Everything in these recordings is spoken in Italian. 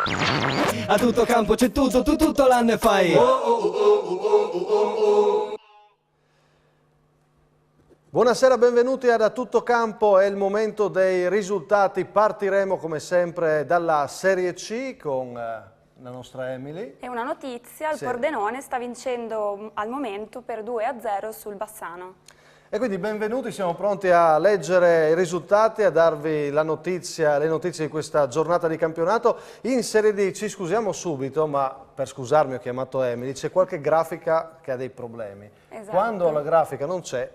A tutto campo c'è tutto, tu tutto l'anno e fai. Buonasera, benvenuti ad A Tutto Campo, è il momento dei risultati. Partiremo come sempre dalla Serie C con la nostra Emily. E una notizia, il Sì. Pordenone sta vincendo al momento per 2-0 sul Bassano. E quindi benvenuti, siamo pronti a leggere i risultati, a darvi le notizie di questa giornata di campionato. In Serie D ci scusiamo subito, ma per scusarmi ho chiamato Emily, c'è qualche grafica che ha dei problemi. Esatto. Quando la grafica non c'è,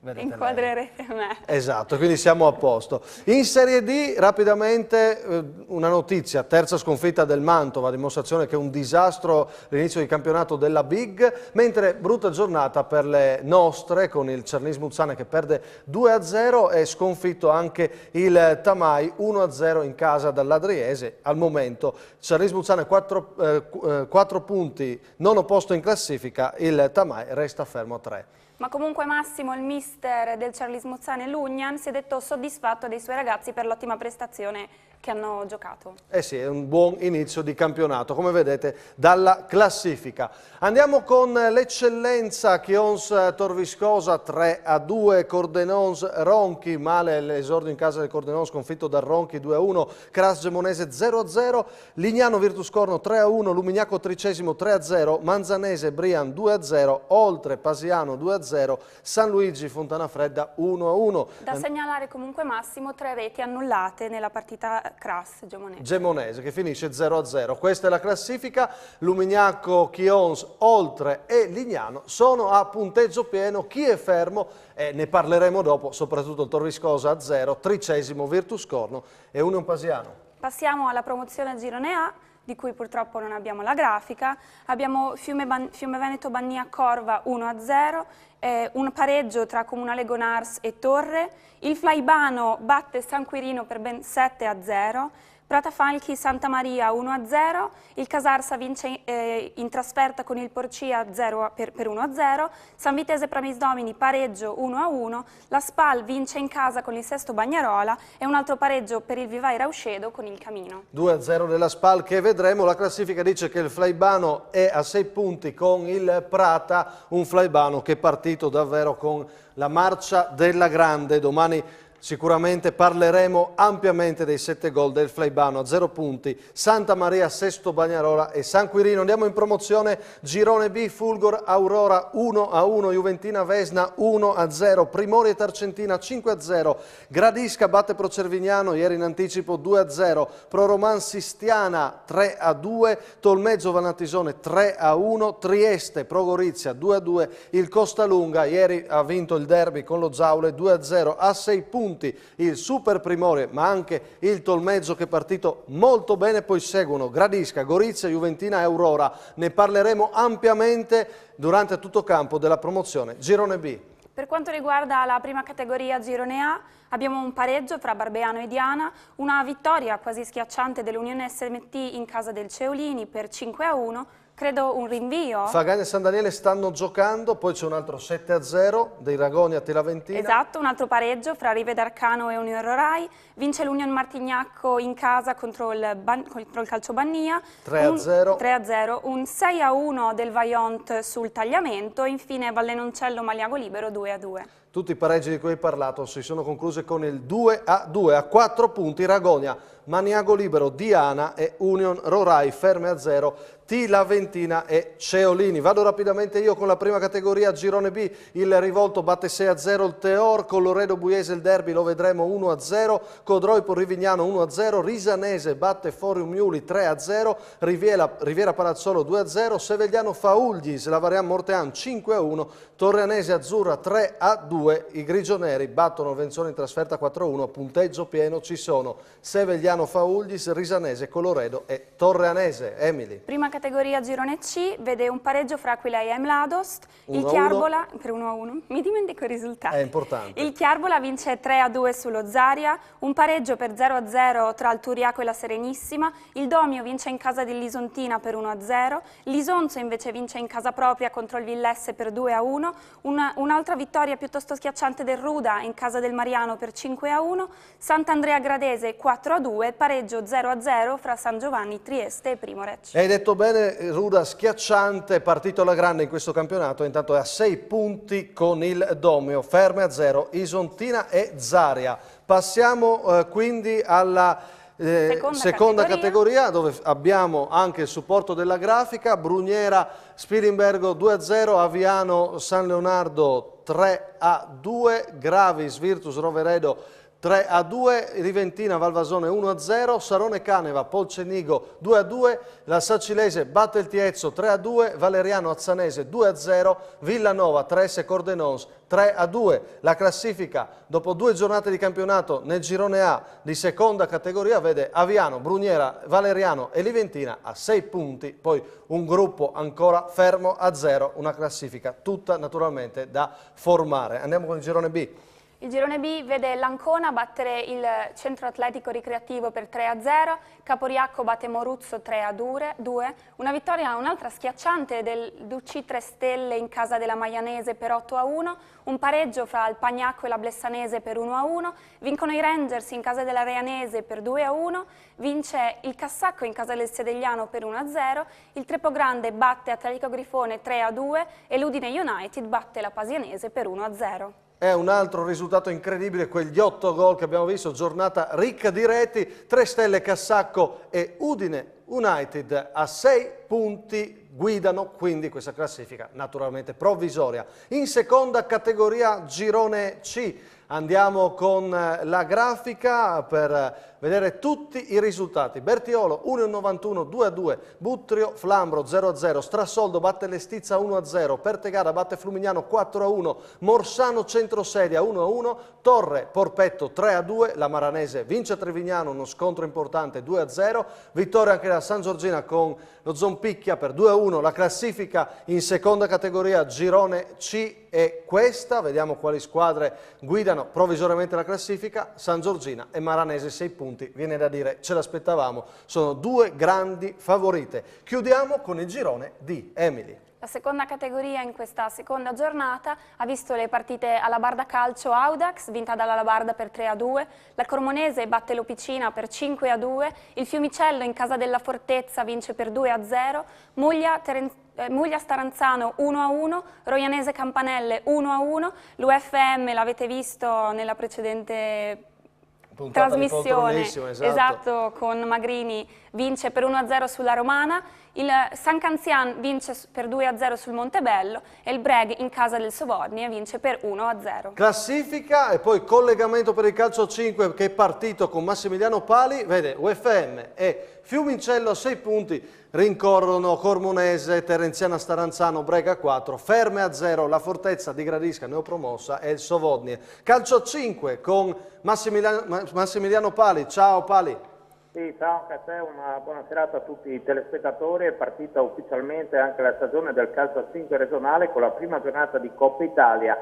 vedete lei. Inquadrerete me. Esatto, quindi siamo a posto. In Serie D, rapidamente, una notizia, terza sconfitta del Mantova, dimostrazione che è un disastro l'inizio di campionato della Big, mentre brutta giornata per le nostre, con il Cernis Muzzane che perde 2-0 e sconfitto anche il Tamai 1-0 in casa dall'Adriese. Al momento Cernis Muzzane 4 punti, nono posto in classifica, il Tamai resta fermo a 3. Ma comunque Massimo, il mister del Cerlis Muzzane, Lugnan, si è detto soddisfatto dei suoi ragazzi per l'ottima prestazione che hanno giocato. Eh sì, è un buon inizio di campionato, come vedete dalla classifica. Andiamo con l'eccellenza, Chions Torviscosa 3-2, Cordenons Ronchi, male l'esordio in casa del Cordenons, sconfitto dal Ronchi 2-1, Cras Gemonese 0-0, Lignano Virtuscorno 3-1, Lumignaco Tricesimo 3-0, Manzanese Brian 2-0, Oltre Pasiano 2-0, San Luigi Fontana Fredda 1-1. Da segnalare comunque Massimo 3 reti annullate nella partita Cras Gemonese che finisce 0-0. Questa è la classifica. Lumignaco, Chions, Oltre e Lignano sono a punteggio pieno. Chi è fermo? Ne parleremo dopo, soprattutto il Torviscosa a 0, Tricesimo Virtuscorno e Union Pasiano. Passiamo alla promozione Girone A, di cui purtroppo non abbiamo la grafica. Abbiamo Fiume Veneto Bannia Corva 1-0, un pareggio tra Comunale Gonars e Torre, il Flaibano batte San Quirino per ben 7-0, Pratafalchi Santa Maria 1-0, il Casarsa vince in trasferta con il Porcia per 1-0, San Vitese Pramisdomini pareggio 1-1, la Spal vince in casa con il Sesto Bagnarola e un altro pareggio per il Vivai Rauscedo con il Camino. 2-0 della Spal che vedremo. La classifica dice che il Flaibano è a 6 punti con il Prata, un Flaibano che è partito davvero con la marcia della grande. Domani sicuramente parleremo ampiamente dei 7 gol del Flaibano a 0 punti, Santa Maria, Sesto Bagnarola e San Quirino. Andiamo in promozione Girone B, Fulgor Aurora 1-1, Juventina Vesna 1-0, Primori Tarcentina 5-0, Gradisca batte Procervignano ieri in anticipo 2-0, Proroman Sistiana 3-2, Tolmezzo Vannatisone 3-1, Trieste Pro Gorizia 2-2, il Costalunga ieri ha vinto il derby con lo Zaule 2-0 a 6 punti. Il Super Primore ma anche il Tolmezzo che è partito molto bene, poi seguono Gradisca, Gorizia, Juventina e Aurora. Ne parleremo ampiamente durante tutto campo della promozione Girone B. Per quanto riguarda la prima categoria Girone A, abbiamo un pareggio fra Barbeano e Diana, una vittoria quasi schiacciante dell'Unione SMT in casa del Ceolini per 5-1, credo un rinvio. Fagagna e San Daniele stanno giocando, poi c'è un altro 7-0 dei Ragoni a Telaventina. Esatto, un altro pareggio fra Rive d'Arcano e Union Rorai, vince l'Union Martignacco in casa contro il Calcio Bannia, 3-0, un 6-1 del Vaillant sul tagliamento e infine Vallenoncello Maliago Libero 2-2. Tutti i pareggi di cui hai parlato si sono concluse con il 2-2 a 4 punti. Ragonia, Maniago Libero, Diana e Union Rorai ferme a 0, Telaventina e Ceolini. Vado rapidamente io con la prima categoria Girone B, il Rivolto batte 6-0 il Teor, Colloredo Buiese il derby lo vedremo 1-0, Codroipo Rivignano 1-0, Risanese batte Forium Miuli 3-0, Riviera Palazzolo 2-0, Sevegliano Faulgis, Lavarian Mortean 5-1, Torreanese Azzurra 3-2, i grigioneri battono Venzone in trasferta 4-1, punteggio pieno ci sono Sevegliano Faulgis, Risanese, Colloredo e Torreanese. Emily. Prima categoria girone C vede un pareggio fra Aquila e Mladost, il 1-1. Chiarbola per 1-1, mi dimentico i risultati. È importante. Il Chiarbola vince 3-2 sullo Zaria, un pareggio per 0-0 tra il Turiaco e la Serenissima, il Domio vince in casa dell'Isontina per 1-0, l'Isonzo invece vince in casa propria contro il Villesse per 2-1, un'altra vittoria piuttosto schiacciante del Ruda in casa del Mariano per 5-1, Sant'Andrea Gradese 4-2, pareggio 0-0 fra San Giovanni, Trieste e Primorecce. Hai detto bene, Ruda schiacciante, partito alla grande in questo campionato, intanto è a 6 punti con il Domio, ferme a 0 Isontina e Zaria. Passiamo quindi alla seconda categoria, dove abbiamo anche il supporto della grafica, Brugnera Spilimbergo 2-0, Aviano San Leonardo 3-2, Gravis Virtus Roveredo 3-2, Riventina Valvasone 1-0, Sarone Caneva Polcenigo 2-2, la Sacilese batte il Tiezzo 3-2, Valeriano Azzanese 2-0, Villanova Tresse Cordenons 3-2. La classifica dopo 2 giornate di campionato nel girone A di seconda categoria vede Aviano, Brugnera, Valeriano e Riventina a 6 punti, poi un gruppo ancora fermo a 0, una classifica tutta naturalmente da formare. Andiamo con il girone B. Il girone B vede l'Ancona battere il Centro Atletico Ricreativo per 3-0, Caporiacco batte Moruzzo 3-2, una vittoria, un'altra schiacciante del DC 3 Stelle in casa della Maianese per 8-1, un pareggio fra il Pagnacco e la Blessanese per 1-1, vincono i Rangers in casa della Reanese per 2-1, vince il Cassacco in casa del Sedegliano per 1-0, il Trepogrande batte Atletico Grifone 3-2 e l'Udine United batte la Pasianese per 1-0. È un altro risultato incredibile, quegli 8 gol che abbiamo visto, giornata ricca di reti, 3 Stelle Cassacco e Udine United a 6 punti guidano quindi questa classifica naturalmente provvisoria. In seconda categoria girone C andiamo con la grafica per vedere tutti i risultati. Bertiolo 1-91, 2-2, Buttrio Flambro 0-0, Strassoldo batte Lestizza 1-0, Pertegara batte Flumignano 4-1, Morsano Centrosedia 1-1, Torre Porpetto 3-2, la Maranese vince a Trevignano, uno scontro importante 2-0, vittoria anche da San Giorgina con lo Zompicchia per 2-1, la classifica in seconda categoria girone C è questa, vediamo quali squadre guidano provvisoriamente la classifica, San Giorgina e Maranese 6 punti, viene da dire ce l'aspettavamo, sono 2 grandi favorite. Chiudiamo con il girone di Emily. La seconda categoria in questa seconda giornata ha visto le partite alla Barda Calcio Audax, vinta dalla Labarda per 3-2, la Cormonese batte l'Opicina per 5-2, il Fiumicello in casa della Fortezza vince per 2-0, Muglia Staranzano 1-1, Roianese Campanelle 1-1, l'UFM l'avete visto nella precedente trasmissione, esatto, con Magrini vince per 1-0 sulla Romana, il San Canzian vince per 2-0 sul Montebello e il Breg in casa del Sovornie vince per 1-0. Classifica e poi collegamento per il calcio 5 che è partito con Massimiliano Pali, vede UFM e Fiumincello a 6 punti, rincorrono Cormonese, Terenziana Staranzano, Brega 4, ferme a 0 la Fortezza di Gradisca neopromossa e il Sovodnie. Calcio 5 con Massimiliano Pali, ciao Pali. Sì, ciao anche a te, una buona serata a tutti i telespettatori. È partita ufficialmente anche la stagione del calcio a 5 regionale con la prima giornata di Coppa Italia.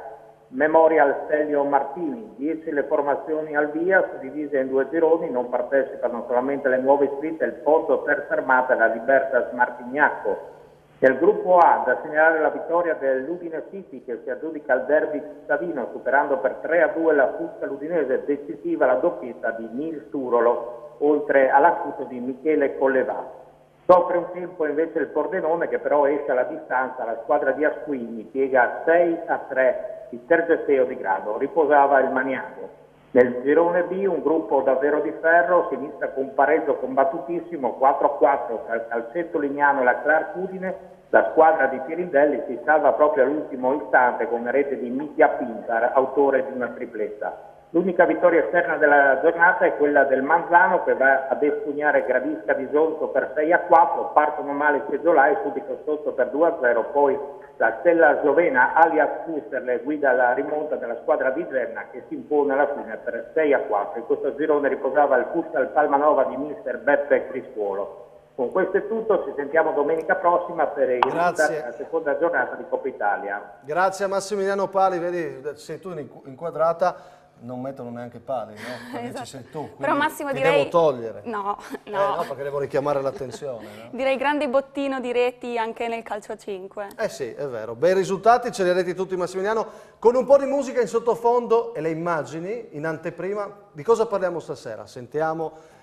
Memorial Stelio Martini, 10 le formazioni al via, suddivise in 2 gironi, non partecipano solamente le nuove iscritte, il Porto Terza Armata e la Libertas Martignacco. Nel gruppo A, da segnalare la vittoria dell'Udine City che si aggiudica il derby cittadino superando per 3-2 la Fusca Ludinese, decisiva la doppietta di Nils Turolo, oltre all'acuto di Michele Collevà. Soffre un tempo invece il Pordenone che però esce alla distanza, la squadra di Asquini piega 6-3 il Tergeseo di Grado, riposava il Maniago. Nel girone B un gruppo davvero di ferro, si inizia con un pareggio combattutissimo 4-4 tra il Calcetto Lignano e la Clark Udine, la squadra di Pirindelli si salva proprio all'ultimo istante con una rete di Mittia Pintar, autore di una tripletta. L'unica vittoria esterna della giornata è quella del Manzano che va ad espugnare Gradisca di Sonso per 6-4, partono male i seggiolai, subito sotto per 2-0, poi la stella slovena alias Fusterle guida la rimonta della squadra di Gerna che si impone alla fine per 6-4. In questo girone riposava il Futsal Palmanova di mister Beppe Crispuolo. Con questo è tutto, ci sentiamo domenica prossima per i risultati della seconda giornata di Coppa Italia. Grazie a Massimiliano Pali, vedi, sei tu inquadrata, non mettono neanche Pali, no? Perché Esatto. ci sei tu, Però Massimo ti direi... devo togliere. No, No, perché devo richiamare l'attenzione. No? Direi grande bottino di reti anche nel calcio a 5. Eh sì, è vero. Bei risultati, ce li ha detti tutti Massimiliano. Con un po' di musica in sottofondo e le immagini in anteprima, di cosa parliamo stasera? Sentiamo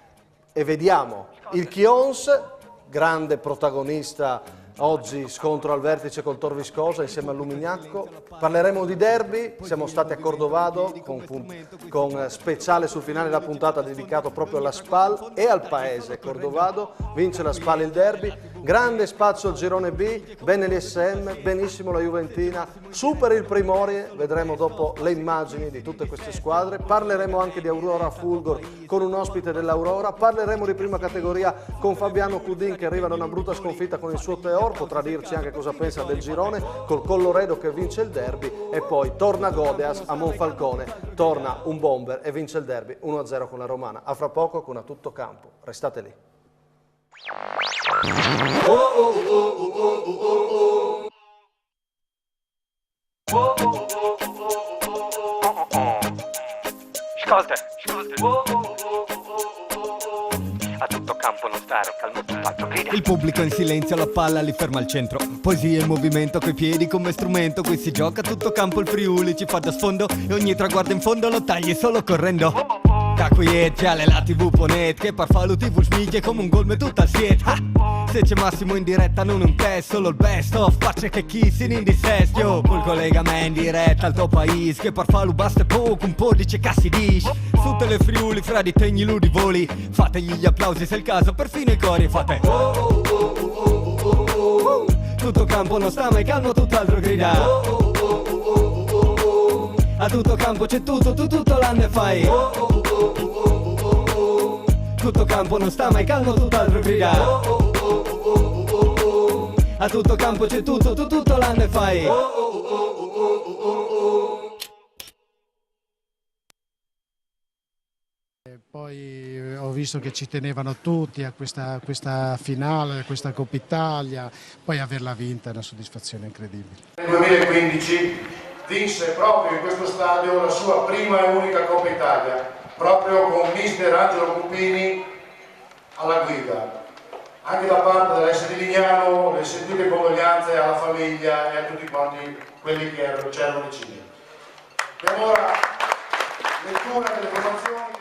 e vediamo il Chions, grande protagonista oggi, scontro al vertice col Tor Viscosa insieme al Lumignacco. Parleremo di derby, siamo stati a Cordovado con speciale sul finale della puntata dedicato proprio alla SPAL e al paese Cordovado. Vince la SPAL il derby, grande spazio al girone B, bene l'ISM, benissimo la Juventina, super il Primorie, vedremo dopo le immagini di tutte queste squadre. Parleremo anche di Aurora Fulgor con un ospite dell'Aurora, parleremo di prima categoria con Fabiano Cudin che arriva da una brutta sconfitta con il suo Teor, potrà dirci anche cosa pensa del girone, col Colloredo che vince il derby, e poi torna Godeas a Monfalcone, torna un bomber e vince il derby 1-0 con la Romana. A fra poco con A Tutto Campo, restate lì. Ascolta. A tutto campo non stare, calmo tutto grida. Il pubblico in silenzio, la palla li ferma al centro. Poesia in movimento coi piedi come strumento. Qui si gioca a tutto campo, il Friuli ci fa da sfondo e ogni traguardo in fondo lo tagli solo correndo. Da qui è già la TV.net che par fa lo TV smiglie come un gol me tutta al siet. Se c'è Massimo in diretta non un test, solo il best of, facce che chi si in dissestio. Col collega me in diretta al tuo paese che par fa lo basta poco, un po' dice cassi dish. Su tele Friuli fra di tegni ludi voli, fategli gli applausi se è il caso, perfino i cori fate. Tutto campo non sta mai calmo, tutt'altro grida. A tutto campo c'è tutto l'anno e fai. Tutto campo non sta mai calmo, tutt'altro grida. A tutto campo c'è tutto l'anno e fai. Poi ho visto che ci tenevano tutti a questa finale, a questa Coppa Italia, poi averla vinta è una soddisfazione incredibile. Nel 2015 vinse proprio in questo stadio la sua prima e unica Coppa Italia, proprio con mister Angelo Cupini alla guida. Anche da parte dell'S di Lignano le sentite condoglianze alla famiglia e a tutti quanti quelli che c'erano vicini. E ora lettura delle formazioni.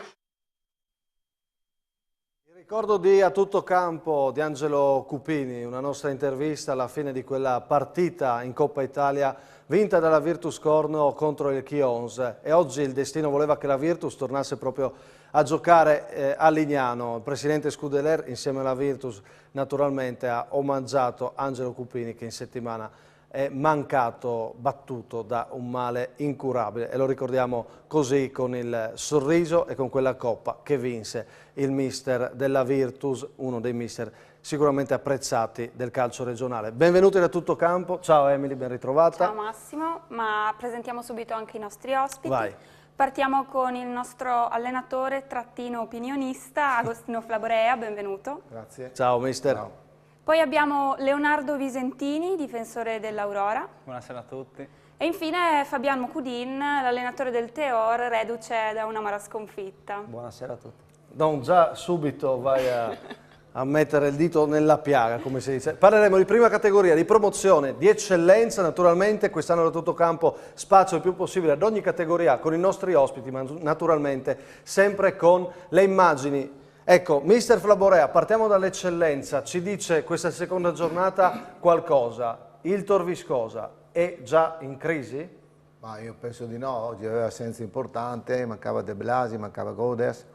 Il ricordo di A Tutto Campo di Angelo Cupini, una nostra intervista alla fine di quella partita in Coppa Italia vinta dalla Virtus Corno contro il Chions, e oggi il destino voleva che la Virtus tornasse proprio a giocare a Lignano. Il presidente Scudeler insieme alla Virtus naturalmente ha omaggiato Angelo Cupini che in settimana è mancato, battuto da un male incurabile, e lo ricordiamo così con il sorriso e con quella coppa che vinse il mister della Virtus, uno dei mister sicuramente apprezzati del calcio regionale. Benvenuti da Tutto Campo, ciao Emily, ben ritrovata. Ciao Massimo, ma presentiamo subito anche i nostri ospiti. Vai. Partiamo con il nostro allenatore trattino opinionista Agostino Flaborea, benvenuto. Grazie. Ciao mister. Ciao. Poi abbiamo Leonardo Visentini, difensore dell'Aurora. Buonasera a tutti. E infine Fabiano Cudin, l'allenatore del Teor, reduce da un'amara sconfitta. Buonasera a tutti. Non già subito vai a mettere il dito nella piaga, come si dice. Parleremo di prima categoria, di promozione, di eccellenza, naturalmente quest'anno da Tutto Campo spazio il più possibile ad ogni categoria con i nostri ospiti, ma naturalmente sempre con le immagini. Ecco, mister Flaborea, partiamo dall'eccellenza, ci dice questa seconda giornata qualcosa, il Tor Viscosa è già in crisi? Ma io penso di no, oggi aveva assenza importante, mancava De Blasi, mancava Godes,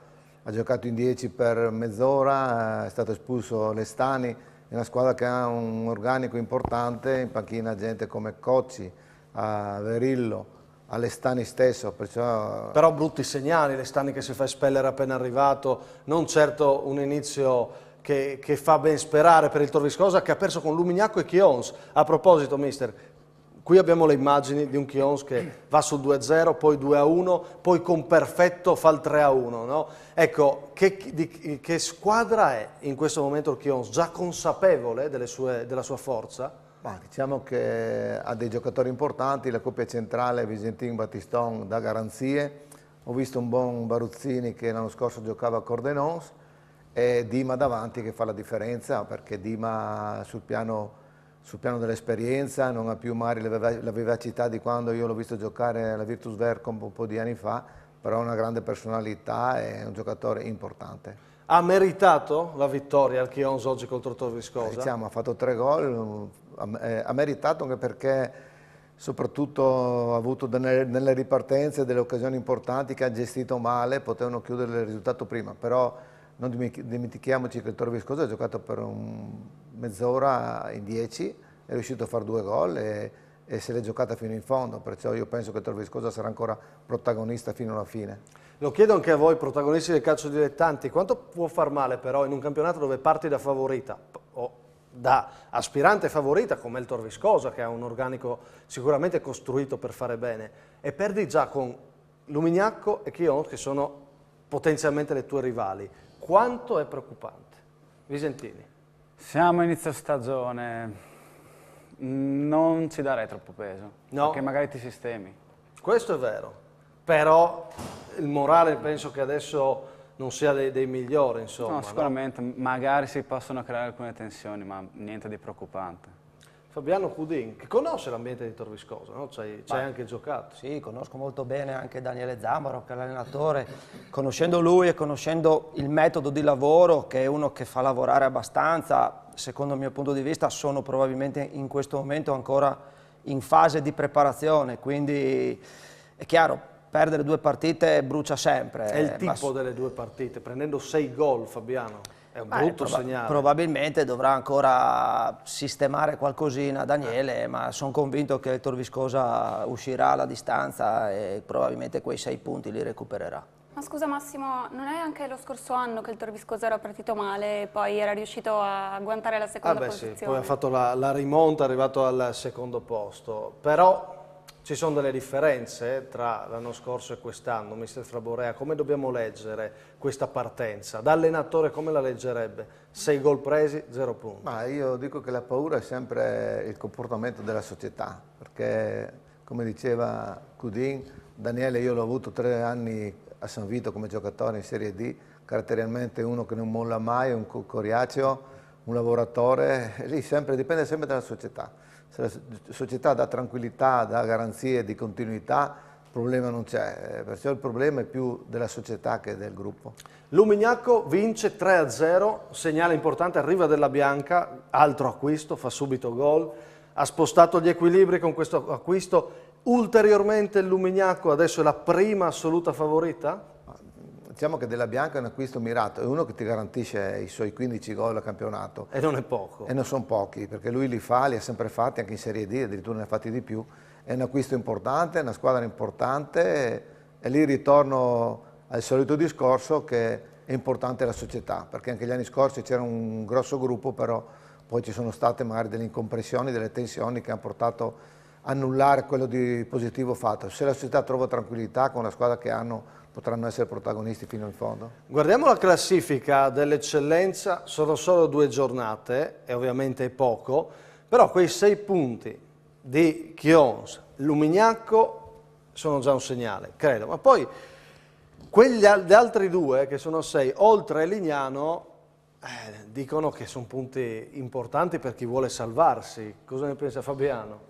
ha giocato in 10 per mezz'ora, è stato espulso Lestani, è una squadra che ha un organico importante, in panchina gente come Cocci, Verillo, Lestani stesso, perciò... Però brutti segnali, Lestani che si fa espellere appena arrivato, non certo un inizio che fa ben sperare per il Tor Viscosa, che ha perso con Lumignacco e Chions. A proposito, mister, Qui abbiamo le immagini di un Chions che va sul 2-0, poi 2-1, poi con perfetto fa il 3-1. No? Ecco, che squadra è in questo momento il Chions? Già consapevole della sua forza? Ma diciamo che ha dei giocatori importanti, la coppia centrale Visentin-Battiston dà garanzie. Ho visto un buon Baruzzini che l'anno scorso giocava a Cordenons e Dima davanti che fa la differenza, perché Dima sul piano dell'esperienza non ha più magari la vivacità di quando io l'ho visto giocare alla Virtus Vercom un po' di anni fa, però ha una grande personalità e è un giocatore importante. Ha meritato la vittoria al Chions oggi contro Torviscosa? Diciamo, ha fatto 3 gol, ha meritato anche perché soprattutto ha avuto nelle ripartenze delle occasioni importanti che ha gestito male, potevano chiudere il risultato prima, però non dimentichiamoci che il Torviscosa ha giocato per mezz'ora in 10, è riuscito a fare 2 gol e se l'è giocata fino in fondo, perciò io penso che il Torviscosa sarà ancora protagonista fino alla fine. Lo chiedo anche a voi, protagonisti del calcio dilettanti, quanto può far male però in un campionato dove parti da favorita o da aspirante favorita come il Torviscosa, che ha un organico sicuramente costruito per fare bene, e perdi già con Lumignacco e Chions che sono potenzialmente le tue rivali? Quanto è preoccupante? Visentini. Siamo a inizio stagione, non ci darei troppo peso, No. perché magari ti sistemi. Questo è vero, però il morale penso che adesso non sia dei migliori, insomma. No, sicuramente, magari si possono creare alcune tensioni, ma niente di preoccupante. Fabiano Cudin, che conosce l'ambiente di Torviscosa, no? Ci hai anche giocato. Sì, conosco molto bene anche Daniele Zamaro, che è l'allenatore. Conoscendo lui e conoscendo il metodo di lavoro, che è uno che fa lavorare abbastanza, secondo il mio punto di vista, sono probabilmente in questo momento ancora in fase di preparazione, quindi è chiaro, perdere 2 partite brucia sempre. È il tipo delle 2 partite, prendendo 6 gol, Fabiano. È un brutto segnale. Probabilmente dovrà ancora sistemare qualcosina Daniele, ma sono convinto che il Torviscosa uscirà alla distanza e probabilmente quei 6 punti li recupererà. Ma scusa Massimo, non è anche lo scorso anno che il Torviscosa era partito male e poi era riuscito a agguantare la seconda posizione? Sì, poi ha fatto la rimonta, è arrivato al secondo posto, però ci sono delle differenze tra l'anno scorso e quest'anno. Mister Fraborea, come dobbiamo leggere questa partenza? Da allenatore come la leggerebbe? 6 gol presi, 0 punti. Ma io dico che la paura è sempre il comportamento della società, perché come diceva Cudin, Daniele io l'ho avuto 3 anni a San Vito come giocatore in Serie D, caratterialmente uno che non molla mai, un coriaceo, un lavoratore, lì dipende sempre dalla società. Se la società dà tranquillità, dà garanzie di continuità, il problema non c'è, perciò il problema è più della società che del gruppo. Lumignacco vince 3-0, segnale importante, arriva Della Bianca, altro acquisto, fa subito gol, ha spostato gli equilibri con questo acquisto, ulteriormente il Lumignacco adesso è la prima assoluta favorita? Diciamo che Della Bianca è un acquisto mirato, è uno che ti garantisce i suoi 15 gol a campionato. E non è poco. E non sono pochi, perché lui li ha sempre fatti anche in Serie D, addirittura ne ha fatti di più. È un acquisto importante, è una squadra importante e lì ritorno al solito discorso che è importante la società, perché anche gli anni scorsi c'era un grosso gruppo, però poi ci sono state magari delle incompressioni, delle tensioni che hanno portato a annullare quello di positivo fatto. Se la società trova tranquillità con la squadra che hanno, potranno essere protagonisti fino in fondo. Guardiamo la classifica dell'eccellenza, sono solo 2 giornate e ovviamente è poco, però quei 6 punti di Chions, Lumignacco sono già un segnale, credo, ma poi gli altri 2 che sono 6, oltre Lignano, dicono che sono punti importanti per chi vuole salvarsi. Cosa ne pensa Fabiano?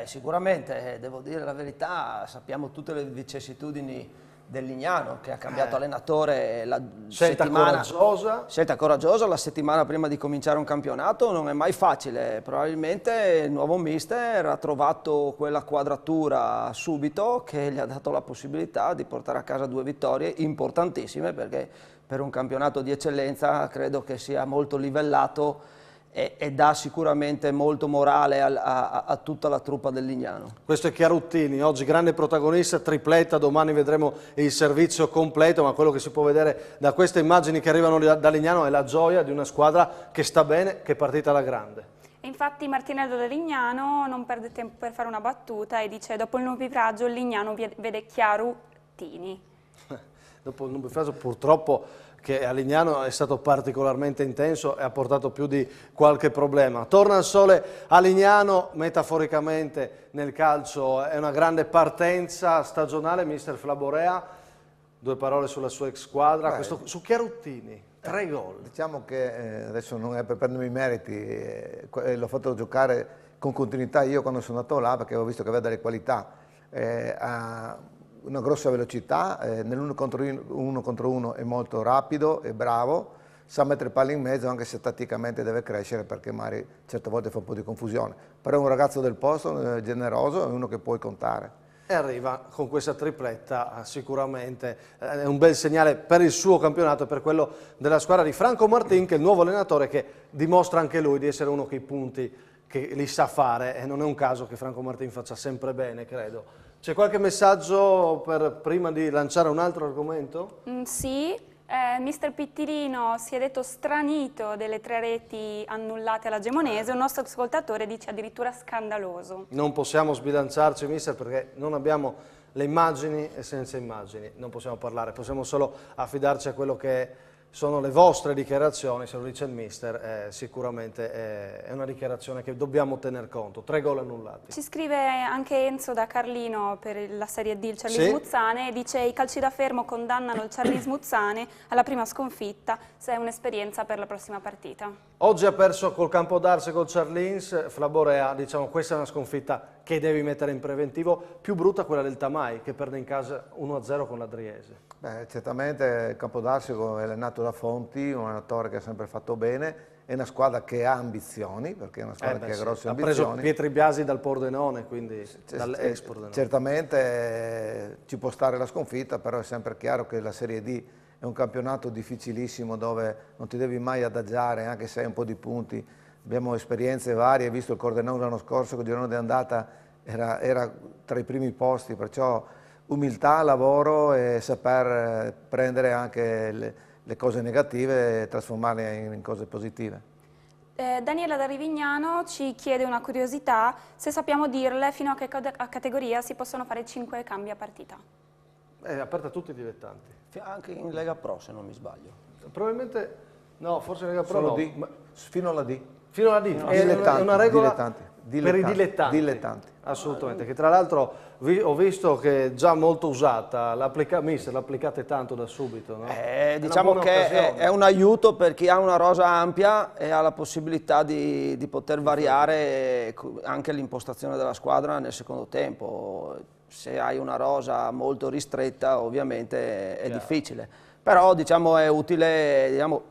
Sicuramente, devo dire la verità, sappiamo tutte le vicissitudini del Lignano che ha cambiato allenatore la scelta coraggiosa la settimana prima di cominciare un campionato, non è mai facile, probabilmente il nuovo mister ha trovato quella quadratura subito che gli ha dato la possibilità di portare a casa 2 vittorie importantissime, perché per un campionato di eccellenza credo che sia molto livellato e dà sicuramente molto morale a tutta la truppa del Lignano. Questo è Chiaruttini, oggi grande protagonista, tripletta, domani vedremo il servizio completo, ma quello che si può vedere da queste immagini che arrivano da Lignano è la gioia di una squadra che sta bene, che è partita alla grande. E infatti Martinello da Lignano non perde tempo per fare una battuta e dice: dopo il nubipraggio il Lignano vede Chiarutini. Dopo il nubipraggio purtroppo, che a Lignano è stato particolarmente intenso e ha portato più di qualche problema. Torna il sole a Lignano, metaforicamente nel calcio è una grande partenza stagionale, mister Flaborea. 2 parole sulla sua ex squadra, su Chiaruttini, 3 gol. Diciamo che adesso non è per prendermi i meriti, l'ho fatto giocare con continuità io quando sono andato là, perché ho visto che aveva delle qualità, ha una grossa velocità, nell'uno contro uno è molto rapido e bravo, sa mettere palle in mezzo anche se tatticamente deve crescere, perché magari certe volte fa un po' di confusione, però è un ragazzo del posto, generoso, è uno che puoi contare. E arriva con questa tripletta, sicuramente è un bel segnale per il suo campionato e per quello della squadra di Franco Martin, che è il nuovo allenatore, che dimostra anche lui di essere uno che i punti che li sa fare, e non è un caso che Franco Martin faccia sempre bene, credo. C'è qualche messaggio prima di lanciare un altro argomento? Sì. Mister Pittirino si è detto stranito delle 3 reti annullate alla Gemonese, un nostro ascoltatore dice addirittura scandaloso. Non possiamo sbilanciarci, mister, perché non abbiamo le immagini e senza immagini non possiamo parlare, possiamo solo affidarci a quello che sono le vostre dichiarazioni. Se lo dice il mister, sicuramente è una dichiarazione che dobbiamo tener conto. 3 gol annullati. Ci scrive anche Enzo da Carlino per la Serie D, il Cerlis Muzzane, e dice: i calci da fermo condannano il Cerlis Muzzane alla prima sconfitta, se è un'esperienza per la prossima partita. Oggi ha perso col Campodarse col Cerlins, Flaborea, diciamo questa è una sconfitta che devi mettere in preventivo, più brutta quella del Tamai che perde in casa 1-0 con l'Adriese. Certamente il Campodarsio è nato da Fonti, un allenatore che ha sempre fatto bene, è una squadra che ha ambizioni, perché è una squadra che ha grosse ambizioni. Ha preso Pietri Biasi dal Pordenone, quindi dall'ex Pordenone. Certamente ci può stare la sconfitta, però è sempre chiaro che la Serie D è un campionato difficilissimo dove non ti devi mai adagiare, anche se hai un po' di punti. Abbiamo esperienze varie, visto il Pordenone l'anno scorso, che il girone di andata era tra i primi posti, perciò umiltà, lavoro e saper prendere anche le cose negative e trasformarle in cose positive. Daniela da Rivignano ci chiede una curiosità, se sappiamo dirle fino a che categoria si possono fare 5 cambi a partita. È aperta a tutti i dilettanti. Anche in Lega Pro, se non mi sbaglio. Probabilmente, no, forse in Lega Pro Solo no. D, fino alla D. Fino alla D, è una regola per i dilettanti. Assolutamente, che tra l'altro ho visto che è già molto usata, mister, l'applicate tanto da subito, no? Diciamo che è un aiuto per chi ha una rosa ampia e ha la possibilità di poter variare anche l'impostazione della squadra nel secondo tempo. Se hai una rosa molto ristretta ovviamente è difficile, però diciamo è utile, diciamo,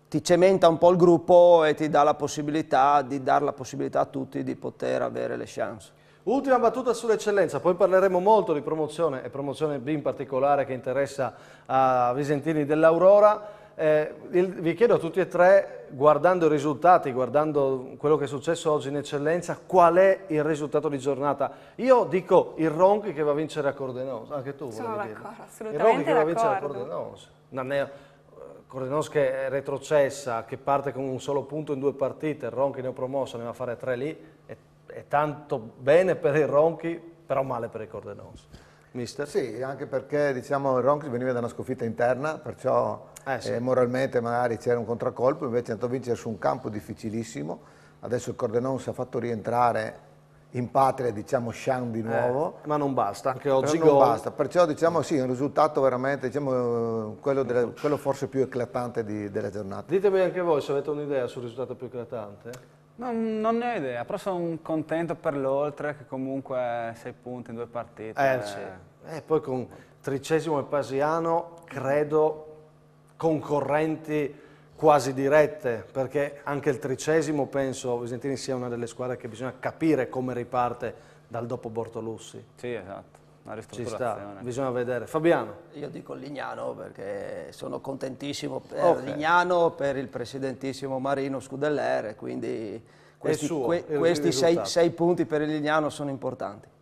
ti cementa un po' il gruppo e ti dà la possibilità di dare la possibilità a tutti di poter avere le chance. Ultima battuta sull'eccellenza, poi parleremo molto di promozione e promozione B in particolare che interessa a Visentini dell'Aurora. Vi chiedo a tutti e tre, guardando i risultati, guardando quello che è successo oggi in eccellenza, qual è il risultato di giornata? Io dico il Ronchi che va a vincere a Cordenons, anche tu sono volevi dire. Assolutamente il Ronchi che va a vincere a d'accordo. Cordenons. Cordenons che è retrocessa, che parte con un solo punto in 2 partite, il Ronchi neopromosso ne va a fare 3 lì, è tanto bene per il Ronchi, però male per il Cordenons. Mister? Sì, anche perché diciamo, il Ronchi veniva da una sconfitta interna, perciò moralmente magari c'era un contraccolpo, invece è andato a vincere su un campo difficilissimo. Adesso il Cordenons ha fatto rientrare in patria, diciamo, Shan di nuovo. Ma non basta, anche oggi non basta, perciò diciamo sì, un risultato veramente, diciamo, quello forse più eclatante della giornata. Ditemi anche voi se avete un'idea sul risultato più eclatante. Non ne ho idea, però sono contento per l'Oltre che comunque 6 punti in 2 partite. Sì. Poi con Tricesimo e Pasiano, credo concorrenti quasi dirette, perché anche il Tricesimo penso Visentini sia una delle squadre che bisogna capire come riparte dal dopo Bortolussi. Sì, esatto, una ci sta, bisogna vedere. Fabiano? Io dico Lignano perché sono contentissimo per Lignano, per il presidentissimo Marino Scudellere, quindi questi 6 punti per il Lignano sono importanti.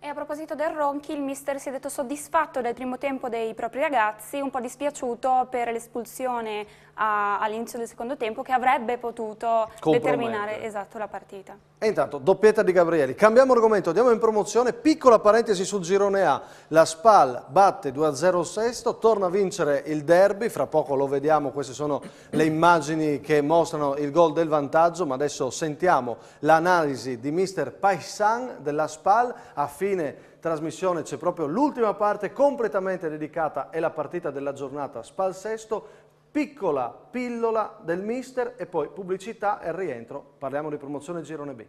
E a proposito del Ronchi, il mister si è detto soddisfatto del primo tempo dei propri ragazzi, un po' dispiaciuto per l'espulsione all'inizio del secondo tempo che avrebbe potuto determinare la partita. E intanto doppietta di Gabrieli. Cambiamo argomento, andiamo in promozione. Piccola parentesi sul girone A. La Spal batte 2-0 il Sesto, torna a vincere il derby, fra poco lo vediamo, queste sono le immagini che mostrano il gol del vantaggio, ma adesso sentiamo l'analisi di mister Paisan della Spal. A fine trasmissione c'è proprio l'ultima parte completamente dedicata alla partita della giornata Spal Sesto. Piccola pillola del mister e poi pubblicità e rientro. Parliamo di promozione girone B.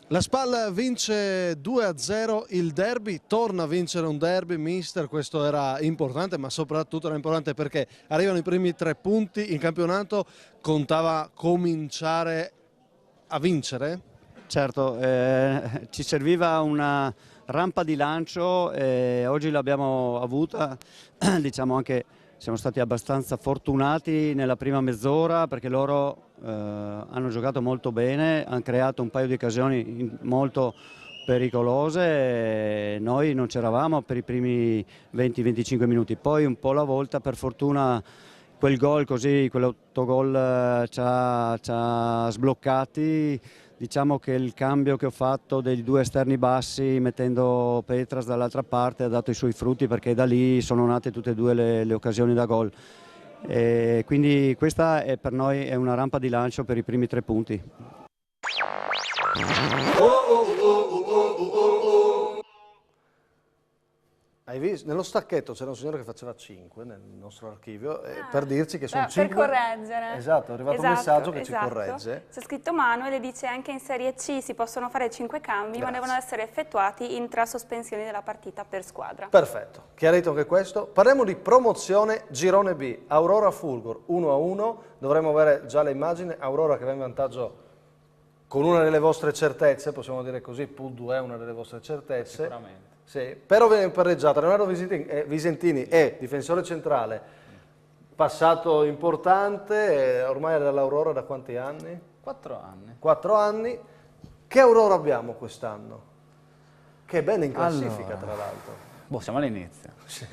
La Spal vince 2-0 il derby, torna a vincere un derby, mister, questo era importante, ma soprattutto era importante perché arrivano i primi 3 punti in campionato, contava cominciare a vincere? Certo, ci serviva una rampa di lancio e oggi l'abbiamo avuta, diciamo anche siamo stati abbastanza fortunati nella prima mezz'ora perché loro hanno giocato molto bene, hanno creato un paio di occasioni molto pericolose e noi non c'eravamo per i primi 20-25 minuti. Poi un po' alla volta, per fortuna, quel gol così, quell'autogol ci ha sbloccati. Diciamo che il cambio che ho fatto dei 2 esterni bassi mettendo Petras dall'altra parte ha dato i suoi frutti perché da lì sono nate tutte e 2 le occasioni da gol. E quindi questa per noi è una rampa di lancio per i primi 3 punti. Hai visto? Nello stacchetto c'era un signore che faceva 5 nel nostro archivio per dirci che sono 5. Per correggere. Esatto, è arrivato un messaggio che ci corregge. C'è scritto Manuel e dice anche in Serie C si possono fare 5 cambi, ma devono essere effettuati in 3 sospensioni della partita per squadra. Perfetto, chiarito anche questo. Parliamo di promozione girone B. Aurora Fulgor 1-1, dovremmo avere già le immagini. Aurora che va in vantaggio con una delle vostre certezze, possiamo dire così, Puddu è una delle vostre certezze. Sicuramente. Sì, però viene pareggiata. Leonardo Visentini è difensore centrale, passato importante, ormai è dall'Aurora da quanti anni? 4 anni. 4 anni. Che Aurora abbiamo quest'anno? Che è bene in classifica, tra l'altro. Siamo all'inizio. Sì.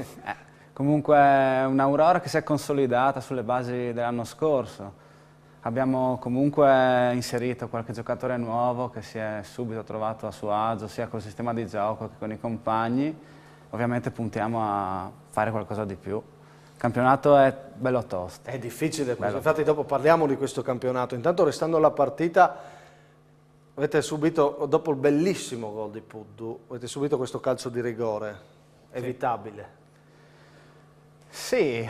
Comunque un'Aurora che si è consolidata sulle basi dell'anno scorso. Abbiamo comunque inserito qualche giocatore nuovo che si è subito trovato a suo agio sia col sistema di gioco che con i compagni. Ovviamente puntiamo a fare qualcosa di più. Il campionato è bello tosto. È difficile questo, infatti dopo parliamo di questo campionato. Intanto restando alla partita, avete subito, dopo il bellissimo gol di Puddu, avete subito questo calcio di rigore, evitabile. Sì,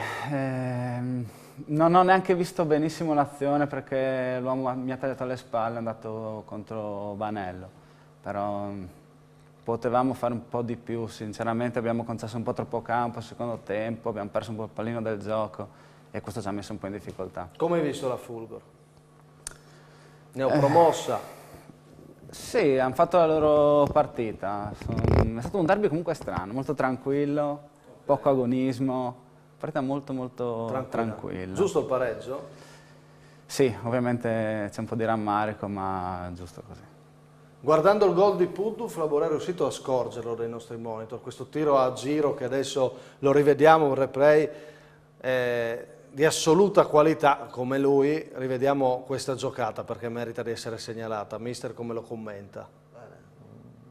non ho neanche visto benissimo l'azione perché l'uomo mi ha tagliato alle spalle, è andato contro Banello, però potevamo fare un po' di più, sinceramente abbiamo concesso un po' troppo campo al secondo tempo, abbiamo perso un po' il pallino del gioco e questo ci ha messo un po' in difficoltà. Come hai visto la Fulgor? Ne ho promossa? Sì, hanno fatto la loro partita, è stato un derby comunque strano, molto tranquillo, poco agonismo. Partita molto tranquilla. Giusto il pareggio? Sì, ovviamente c'è un po' di rammarico, ma giusto così. Guardando il gol di Puddu, Flabor è riuscito a scorgerlo dai nostri monitor, questo tiro a giro che adesso lo rivediamo, un replay di assoluta qualità come lui, rivediamo questa giocata perché merita di essere segnalata. Mister, come lo commenta?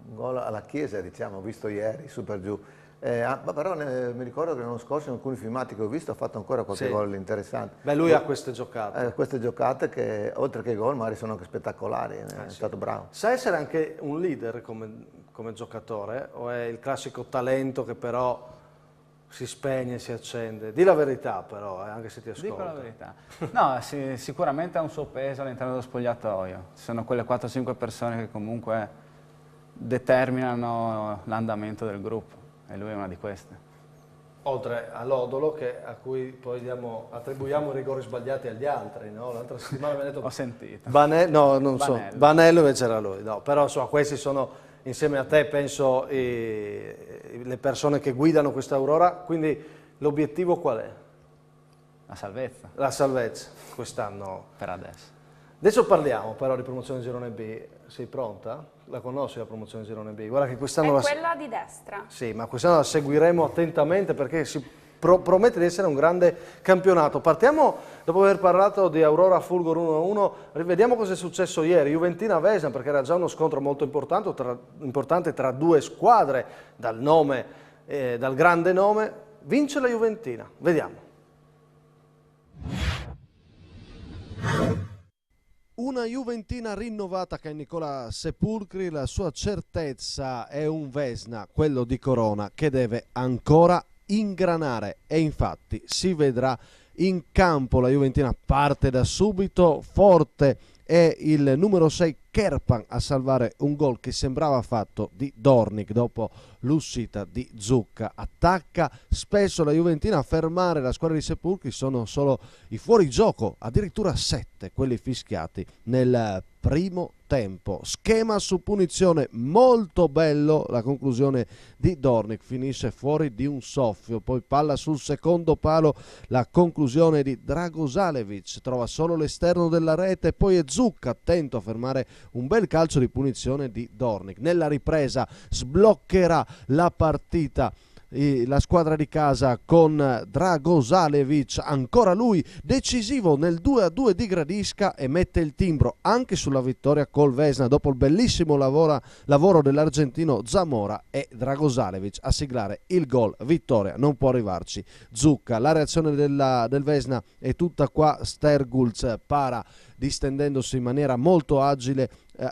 Un gol alla Chiesa, diciamo, visto ieri, su per giù. Però mi ricordo che l'anno scorso in alcuni filmati che ho visto ha fatto ancora qualche gol interessante. Beh, lui ha queste giocate. Queste giocate che oltre che i gol magari sono anche spettacolari, è stato bravo. Sa essere anche un leader come giocatore o è il classico talento che però si spegne, si accende? Di la verità però, anche se ti ascolta. Dico la verità. No, sicuramente ha un suo peso all'interno dello spogliatoio. Ci sono quelle 4-5 persone che comunque determinano l'andamento del gruppo. E lui è una di queste. Oltre all'Odolo a cui poi attribuiamo rigori sbagliati agli altri, no? L'altra settimana mi ha detto... Ho sentito. Banello invece era lui. No, però insomma questi sono, insieme a te, penso, le persone che guidano questa Aurora. Quindi l'obiettivo qual è? La salvezza. La salvezza, quest'anno. Per adesso. Adesso parliamo però di promozione Girone B. Sei pronta? La conosci la promozione Girone B? Guarda che quest'anno è quella di destra. Sì, ma quest'anno la seguiremo attentamente perché promette di essere un grande campionato. Partiamo, dopo aver parlato di Aurora Fulgor 1-1, rivediamo cosa è successo ieri, Juventina-Vesna, perché era già uno scontro molto importante tra due squadre dal grande nome. Vince la Juventina, vediamo. Una Juventina rinnovata che Nicola Sepulcri, la sua certezza è un Vesna, quello di Corona, che deve ancora ingranare, e infatti si vedrà in campo. La Juventina parte da subito, forte è il numero 6 Kerpan a salvare un gol che sembrava fatto di Dornik dopo l'uscita di Zucca. Attacca spesso la Juventina a fermare la squadra di Sepulcri, sono solo i fuorigioco, addirittura 7 quelli fischiati nel primo tempo. Schema su punizione molto bello, la conclusione di Dornik finisce fuori di un soffio, poi palla sul secondo palo, la conclusione di Dragosalevic trova solo l'esterno della rete, poi è Zucca attento a fermare un bel calcio di punizione di Dornik. Nella ripresa sbloccherà la partita la squadra di casa con Dragosalevic, ancora lui decisivo nel 2-2 di Gradisca e mette il timbro anche sulla vittoria col Vesna dopo il bellissimo lavoro dell'argentino Zamora, e Dragosalevic a siglare il gol vittoria. Non può arrivarci Zucca. La reazione del Vesna è tutta qua, Stergulz para distendendosi in maniera molto agile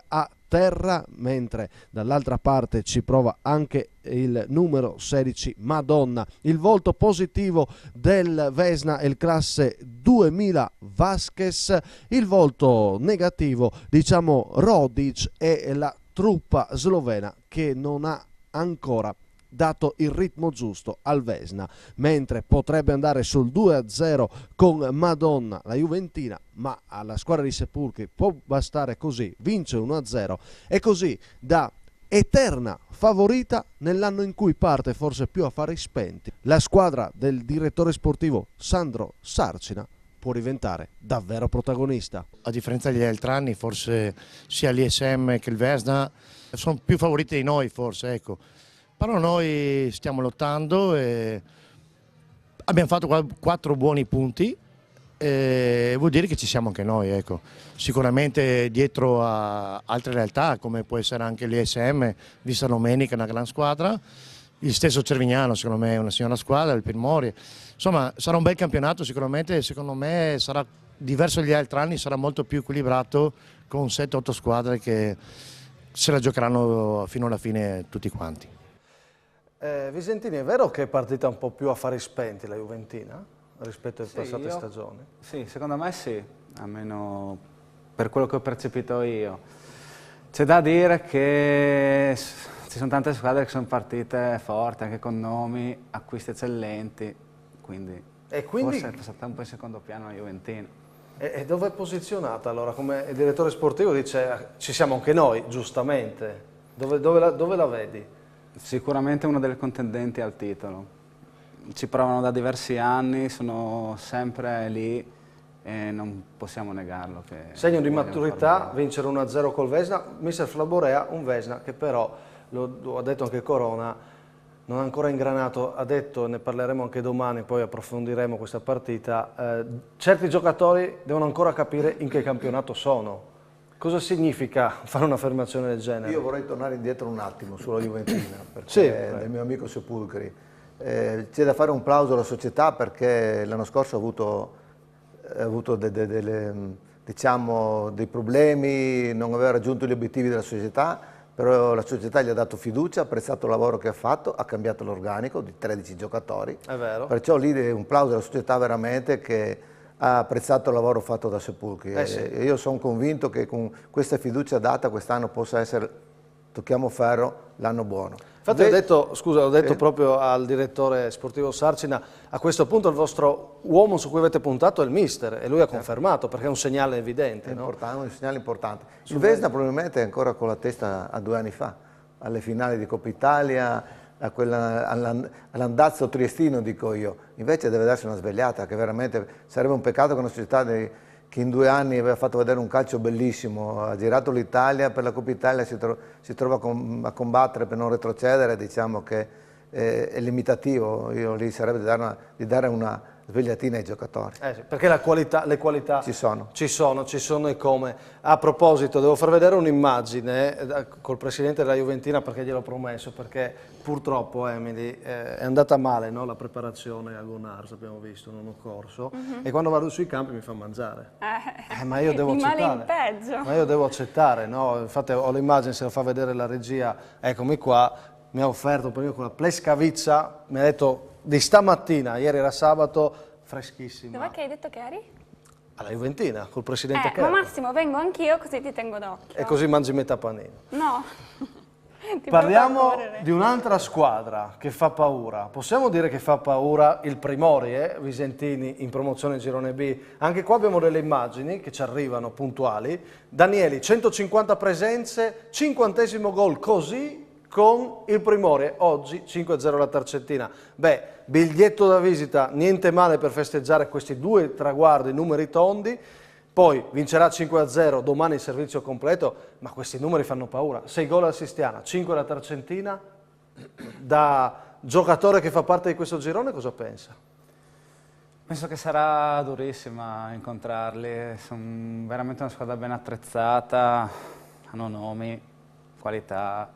a terra, mentre dall'altra parte ci prova anche il numero 16 Madonna. Il volto positivo del Vesna è il classe 2000 Vasquez, il volto negativo diciamo Rodic e la truppa slovena che non ha ancora dato il ritmo giusto al Vesna, mentre potrebbe andare sul 2-0 con Madonna la Juventina, ma alla squadra di Sepulcri può bastare così, vince 1-0 e così da eterna favorita nell'anno in cui parte forse più a fari spenti la squadra del direttore sportivo Sandro Sarcina può diventare davvero protagonista. A differenza degli altri anni forse sia l'ISM che il Vesna sono più favoriti di noi forse, ecco. Però noi stiamo lottando e abbiamo fatto 4 buoni punti e vuol dire che ci siamo anche noi, ecco. Sicuramente dietro a altre realtà come può essere anche l'ISM, vista domenica, una gran squadra, il stesso Cervignano secondo me è una signora squadra, il Pirmori, insomma sarà un bel campionato sicuramente, secondo me sarà diverso dagli altri anni, sarà molto più equilibrato con 7-8 squadre che se la giocheranno fino alla fine tutti quanti. Visentini, è vero che è partita un po' più a fari spenti la Juventina rispetto alle passate stagioni? Sì, secondo me sì, almeno per quello che ho percepito io. C'è da dire che ci sono tante squadre che sono partite forti, anche con nomi, acquisti eccellenti, quindi forse è passata un po' in secondo piano la Juventina. E dove è posizionata allora? Come il direttore sportivo dice, ci siamo anche noi, giustamente. Dove la vedi? Sicuramente uno delle contendenti al titolo. Ci provano da diversi anni, sono sempre lì e non possiamo negarlo. Segno di maturità, vincere 1-0 col Vesna, mister Flaborea, un Vesna che però, lo ha detto anche Corona, non ha ancora ingranato, ha detto, ne parleremo anche domani, poi approfondiremo questa partita, certi giocatori devono ancora capire in che campionato sono. Cosa significa fare un'affermazione del genere? Io vorrei tornare indietro un attimo sulla Juventina, perché sì, del mio amico Sepulcri. C'è da fare un plauso alla società perché l'anno scorso ha avuto diciamo, dei problemi, non aveva raggiunto gli obiettivi della società, però la società gli ha dato fiducia, ha apprezzato il lavoro che ha fatto, ha cambiato l'organico di 13 giocatori. È vero. Perciò lì un plauso alla società veramente che ha apprezzato il lavoro fatto da Sepulcri. Sì. Io sono convinto che con questa fiducia data quest'anno possa essere, tocchiamo ferro, l'anno buono. Infatti ho detto proprio al direttore sportivo Sarcina, a questo punto il vostro uomo su cui avete puntato è il mister e lui ha confermato perché è un segnale evidente. È un segnale importante. Il Vesna probabilmente è ancora con la testa a 2 anni fa, alle finali di Coppa Italia, all'andazzo triestino dico io, invece deve darsi una svegliata che veramente sarebbe un peccato che una società che in 2 anni aveva fatto vedere un calcio bellissimo, ha girato l'Italia per la Coppa Italia, si trova a combattere per non retrocedere, diciamo che è limitativo, io lì sarebbe di dare una svegliatina ai giocatori. Sì, perché le qualità ci sono e come. A proposito, devo far vedere un'immagine col presidente della Juventina, perché gliel'ho promesso, perché purtroppo Emily è andata male, no? La preparazione a Gonars, abbiamo visto, non ho corso, e quando vado sui campi mi fa mangiare. Ma io devo accettare. Male in peggio. Ma io devo accettare, no? Infatti ho l'immagine, se la fa vedere la regia, eccomi qua, mi ha offerto prima con la plescavizza, mi ha detto di stamattina, ieri era sabato, freschissima. Dov'è che hai detto che eri? Alla Juventina, col presidente Ma Kerr. Massimo, vengo anch'io così ti tengo d'occhio. E così mangi metà panino. No. Parliamo di un'altra squadra che fa paura. Possiamo dire che fa paura il Primorje, Visentini in promozione Girone B. Anche qua abbiamo delle immagini che ci arrivano puntuali. Danieli, 150 presenze, 50° gol così con il Primorje. Oggi 5-0 la Tarcentina. Beh, biglietto da visita, niente male per festeggiare questi 2 traguardi, numeri tondi. Poi vincerà 5-0, domani il servizio completo, ma questi numeri fanno paura. 6 gol al Sistiana, 5 alla Tarcentina. Da giocatore che fa parte di questo girone, cosa pensa? Penso che sarà durissima incontrarli, sono veramente una squadra ben attrezzata, hanno nomi, qualità,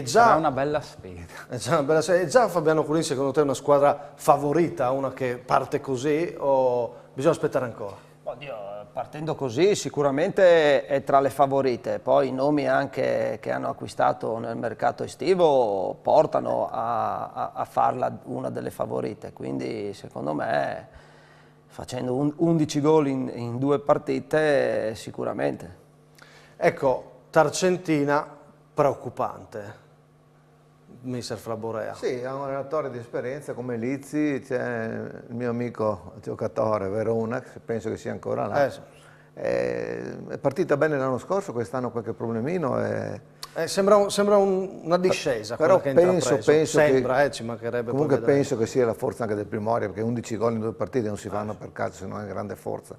sarà una bella sfida. E già Fabiano Culin, secondo te è una squadra favorita, una che parte così, o bisogna aspettare ancora? Oddio, partendo così sicuramente è tra le favorite, poi i nomi anche che hanno acquistato nel mercato estivo portano a farla una delle favorite, quindi secondo me facendo 11 gol in 2 partite sicuramente. Ecco, Tarcentina preoccupante. Mister Fraborea. Sì, è un allenatore di esperienza come Lizzi, c'è il mio amico giocatore Verona, che penso che sia ancora là. Sì. È partita bene l'anno scorso, quest'anno qualche problemino. Sembra una discesa, però che penso sembra, che ci mancherebbe. comunque penso che sia la forza anche del Primorje, perché 11 gol in 2 partite non si fanno per caso, se non è grande forza.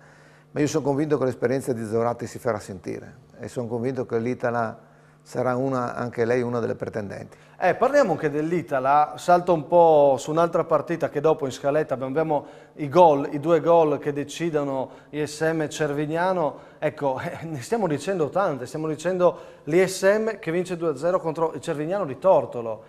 Ma io sono convinto che l'esperienza di Zorati si farà sentire e sono convinto che l'Itala sarà anche lei una delle pretendenti. Parliamo anche dell'Itala, salto un po' su un'altra partita che dopo in scaletta abbiamo i 2 gol che decidono ISM e Cervignano. Ecco, ne stiamo dicendo tante, stiamo dicendo l'ISM che vince 2-0 contro il Cervignano di Tortolo.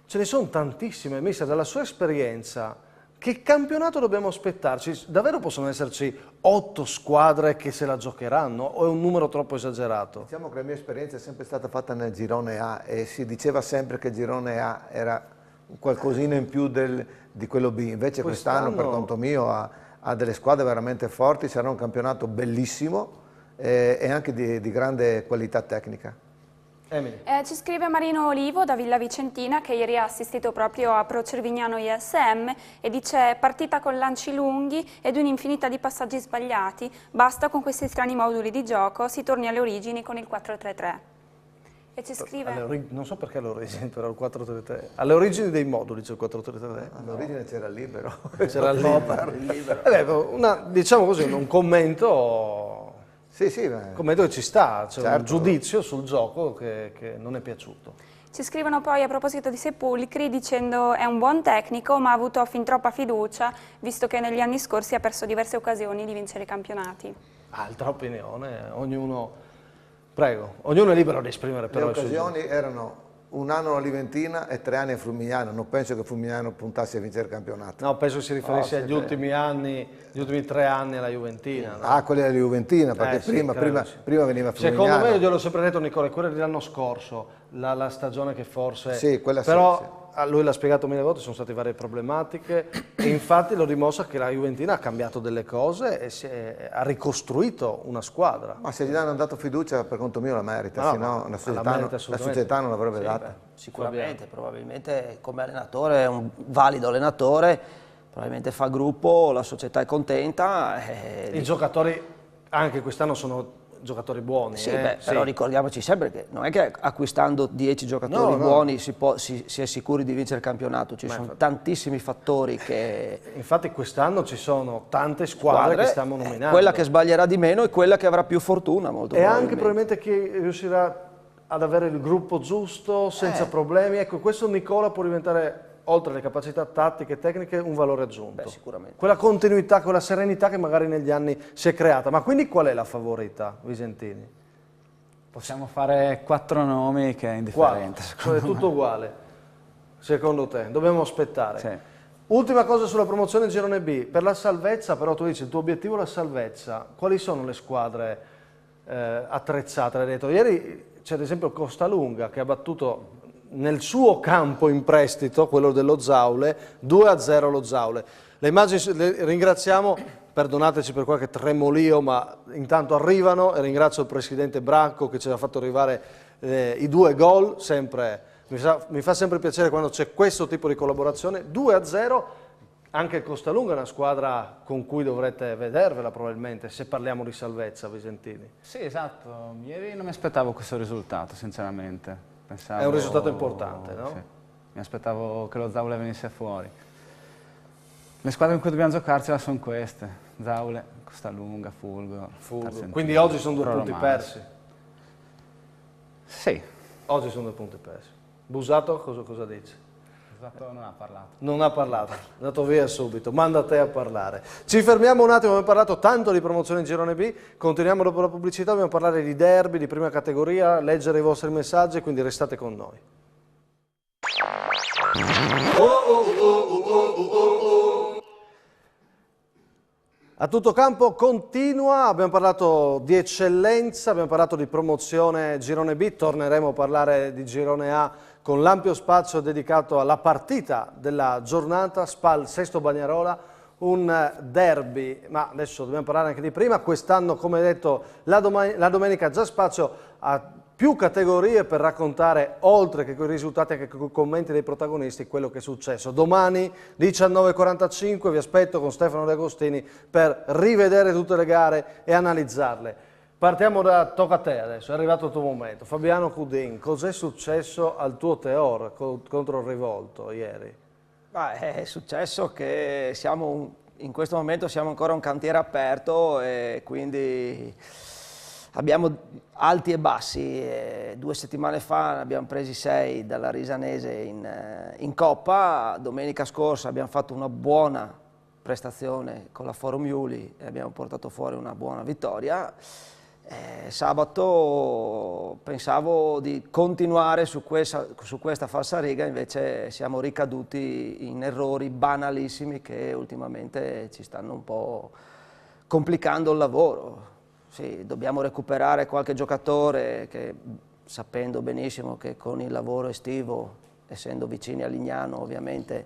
Ce ne sono tantissime, mister, dalla sua esperienza. Che campionato dobbiamo aspettarci? Davvero possono esserci 8 squadre che se la giocheranno o è un numero troppo esagerato? Diciamo che la mia esperienza è sempre stata fatta nel girone A e si diceva sempre che il girone A era qualcosina in più di quello B, invece quest'anno per conto mio ha delle squadre veramente forti, sarà un campionato bellissimo e anche di grande qualità tecnica. Ci scrive Marino Olivo da Villa Vicentina, che ieri ha assistito proprio a Pro Cervignano ISM, e dice: partita con lanci lunghi ed un'infinità di passaggi sbagliati, basta con questi strani moduli di gioco, si torni alle origini con il 4-3-3. E ci scrive... Non so perché alle origini, però il 4-3-3. Alle origini dei moduli c'è il 4-3-3. All'origine c'era il libero. C'era il libero. Diciamo così, un commento... Sì, come dove ci sta, c'è certo. Un giudizio sul gioco che non è piaciuto. Ci scrivono poi a proposito di Sepulcri dicendo: è un buon tecnico ma ha avuto fin troppa fiducia, visto che negli anni scorsi ha perso diverse occasioni di vincere i campionati. Altra opinione, ognuno è libero di esprimere però le occasioni erano un anno a Liventina e 3 anni a Frumignano, non penso che Frumignano puntasse a vincere il campionato. No, penso si riferisse agli ultimi anni, gli ultimi 3 anni alla Juventina. No? Quelli della Juventina, perché prima veniva Frumignano. Secondo me, io gliel'ho sempre detto Nicola, quella dell'anno scorso, la stagione che forse... Sì, quella però, sì. Lui l'ha spiegato 1000 volte, sono state varie problematiche e infatti lo dimostra che la Juventina ha cambiato delle cose e ha ricostruito una squadra. Ma se gli hanno dato fiducia, per conto mio la merita, sennò la società non l'avrebbe data. Sicuramente, probabilmente come allenatore è un valido allenatore, probabilmente fa gruppo, la società è contenta. I giocatori anche quest'anno sono giocatori buoni. Sì, però ricordiamoci sempre che non è che acquistando 10 giocatori buoni si è sicuri di vincere il campionato, ci sono tantissimi fattori che... Infatti quest'anno ci sono tante squadre che stiamo nominando. Quella che sbaglierà di meno è quella che avrà più fortuna, molto probabilmente. Anche probabilmente chi riuscirà ad avere il gruppo giusto, senza problemi. Ecco, questo Nicola può diventare, oltre alle capacità tattiche e tecniche, un valore aggiunto. Beh, sicuramente. Quella continuità, quella serenità che magari negli anni si è creata. Ma quindi qual è la favorita, Visentini? Possiamo fare 4 nomi che è indifferente. Cioè è tutto uguale, secondo te? Dobbiamo aspettare. Sì. Ultima cosa sulla promozione Girone B. Per la salvezza, però tu dici, il tuo obiettivo è la salvezza. Quali sono le squadre attrezzate? L'hai detto ieri. C'è ad esempio Costalunga che ha battuto nel suo campo in prestito, quello dello Zaule, 2-0 lo Zaule. Le immagini le ringraziamo, perdonateci per qualche tremolio, ma intanto arrivano e ringrazio il presidente Branco che ci ha fatto arrivare i 2 gol, sempre, mi fa sempre piacere quando c'è questo tipo di collaborazione. 2-0, anche Costalunga è una squadra con cui dovrete vedervela probabilmente, se parliamo di salvezza, Visentini. Sì, esatto. Ieri non mi aspettavo questo risultato, sinceramente. Pensavo... È un risultato importante, no? Sì. Mi aspettavo che lo Zaule venisse fuori. Le squadre in cui dobbiamo giocarcela sono queste. Zaule, Costalunga, Fulgor. Quindi oggi sono 2 punti persi? Sì. Oggi sono 2 punti persi. Busato cosa dice? Non ha parlato. Non ha parlato, è andato via subito, manda te a parlare. Ci fermiamo un attimo, abbiamo parlato tanto di promozione in Girone B, continuiamo dopo la pubblicità, dobbiamo parlare di derby, di prima categoria, leggere i vostri messaggi, quindi restate con noi. A tutto campo continua, abbiamo parlato di eccellenza, abbiamo parlato di promozione Girone B, torneremo a parlare di Girone A con l'ampio spazio dedicato alla partita della giornata, Spal Sesto Bagnarola, un derby, ma adesso dobbiamo parlare anche di prima, quest'anno come detto la domenica già spazio a più categorie per raccontare, oltre che con i risultati anche con i commenti dei protagonisti, quello che è successo. Domani 19:45 vi aspetto con Stefano De Agostini per rivedere tutte le gare e analizzarle. Partiamo tocca a te adesso, è arrivato il tuo momento. Fabiano Cudin, cos'è successo al tuo Teor contro il Rivolto ieri? È successo che in questo momento siamo ancora un cantiere aperto e quindi abbiamo alti e bassi. 2 settimane fa ne abbiamo presi 6 dalla Risanese in Coppa, domenica scorsa abbiamo fatto una buona prestazione con la Forum Iuli e abbiamo portato fuori una buona vittoria. Sabato pensavo di continuare su questa falsariga, invece siamo ricaduti in errori banalissimi che ultimamente ci stanno un po' complicando il lavoro. Sì, dobbiamo recuperare qualche giocatore che, sapendo benissimo che con il lavoro estivo, essendo vicini a Lignano ovviamente,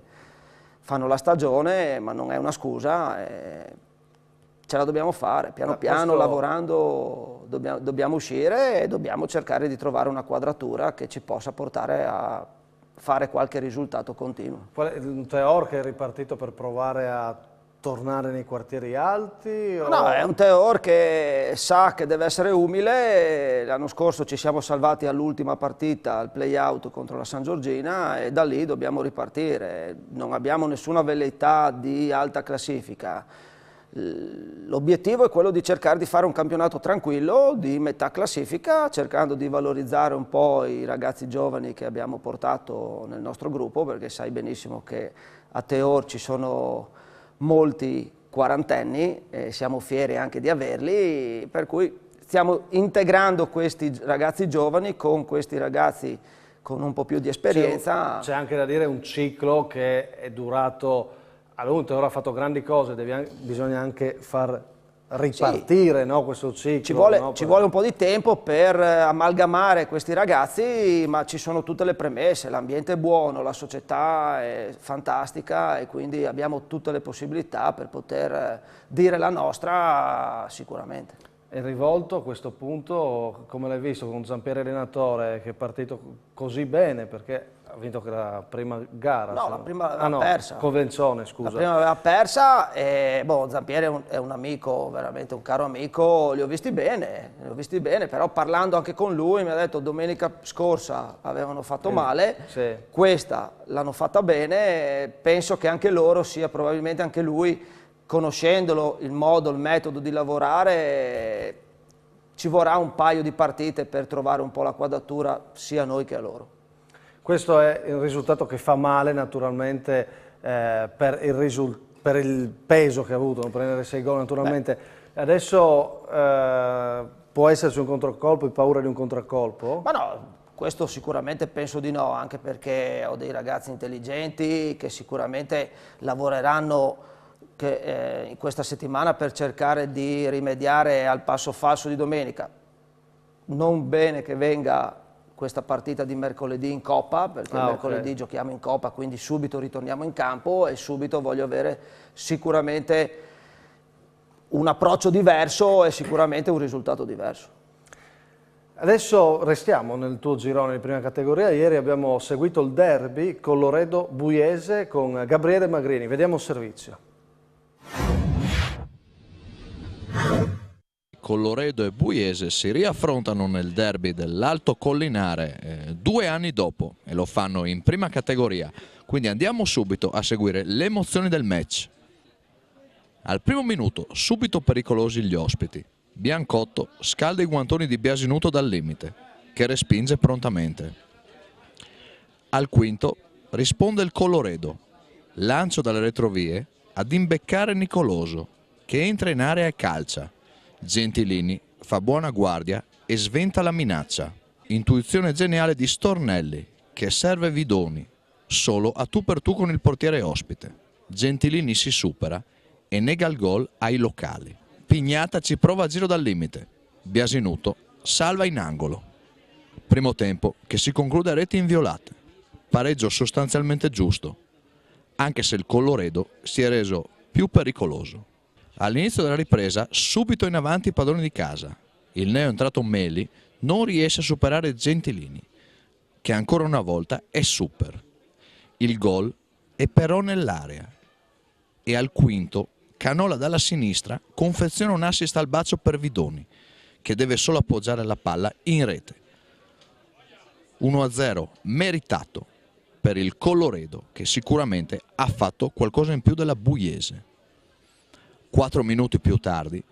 fanno la stagione, ma non è una scusa. Ce la dobbiamo fare, piano piano, lavorando, dobbiamo uscire e dobbiamo cercare di trovare una quadratura che ci possa portare a fare qualche risultato continuo. Un Teor che è ripartito per provare a tornare nei quartieri alti? O... No, è un Teor che sa che deve essere umile. L'anno scorso ci siamo salvati all'ultima partita, al play-out contro la San Giorgina, e da lì dobbiamo ripartire. Non abbiamo nessuna velleità di alta classifica. L'obiettivo è quello di cercare di fare un campionato tranquillo, di metà classifica, cercando di valorizzare un po' i ragazzi giovani che abbiamo portato nel nostro gruppo, perché sai benissimo che a Teor ci sono molti quarantenni e siamo fieri anche di averli, per cui stiamo integrando questi ragazzi giovani con questi ragazzi con un po' più di esperienza. C'è anche da dire un ciclo che è durato a lungo, ora ha fatto grandi cose, bisogna anche far ripartire, sì, no, questo ciclo. Ci vuole un po' di tempo per amalgamare questi ragazzi, ma ci sono tutte le premesse, l'ambiente è buono, la società è fantastica e quindi abbiamo tutte le possibilità per poter dire la nostra sicuramente. E Rivolto a questo punto, come l'hai visto con Zampieri allenatore che è partito così bene, perché ha vinto la prima gara? No, la prima aveva persa. Convenzione, scusa. La prima aveva persa e Zampieri è un amico, veramente un caro amico, li ho visti bene, però parlando anche con lui mi ha detto domenica scorsa avevano fatto male, sì. Questa l'hanno fatta bene, penso che anche loro sia probabilmente anche lui, conoscendolo, il modo, il metodo di lavorare, ci vorrà un paio di partite per trovare un po' la quadratura sia a noi che a loro. Questo è il risultato che fa male naturalmente per il peso che ha avuto, non prendere 6 gol naturalmente. Adesso può esserci un controcolpo, hai paura di un contraccolpo? Ma no, questo sicuramente penso di no, anche perché ho dei ragazzi intelligenti che sicuramente lavoreranno in questa settimana per cercare di rimediare al passo falso di domenica. Non bene che venga questa partita di mercoledì in Coppa, perché mercoledì giochiamo in Coppa, quindi subito ritorniamo in campo e subito voglio avere sicuramente un approccio diverso e sicuramente un risultato diverso. Adesso restiamo nel tuo girone di prima categoria. Ieri abbiamo seguito il derby Colloredo-Buiese con Gabriele Magrini. Vediamo il servizio. Colloredo e Buiese si riaffrontano nel derby dell'Alto Collinare 2 anni dopo e lo fanno in prima categoria, quindi andiamo subito a seguire le emozioni del match. Al primo minuto, subito pericolosi gli ospiti. Biancotto scalda i guantoni di Biasinuto dal limite, che respinge prontamente. Al quinto risponde il Colloredo, lancio dalle retrovie ad imbeccare Nicoloso, che entra in area e calcia. Gentilini fa buona guardia e sventa la minaccia. Intuizione geniale di Stornelli, che serve Vidoni, solo a tu per tu con il portiere ospite. Gentilini si supera e nega il gol ai locali. Pignata ci prova a giro dal limite. Biasinuto salva in angolo. Primo tempo che si conclude a reti inviolate. Pareggio sostanzialmente giusto, anche se il Colloredo si è reso più pericoloso. All'inizio della ripresa, subito in avanti i padroni di casa. Il neo entrato Meli non riesce a superare Gentilini, che ancora una volta è super. Il gol è però nell'area e al quinto Canola dalla sinistra confeziona un assist al bacio per Vidoni, che deve solo appoggiare la palla in rete. 1-0 meritato per il Colloredo, che sicuramente ha fatto qualcosa in più della Buiese. 4 minuti più tardi,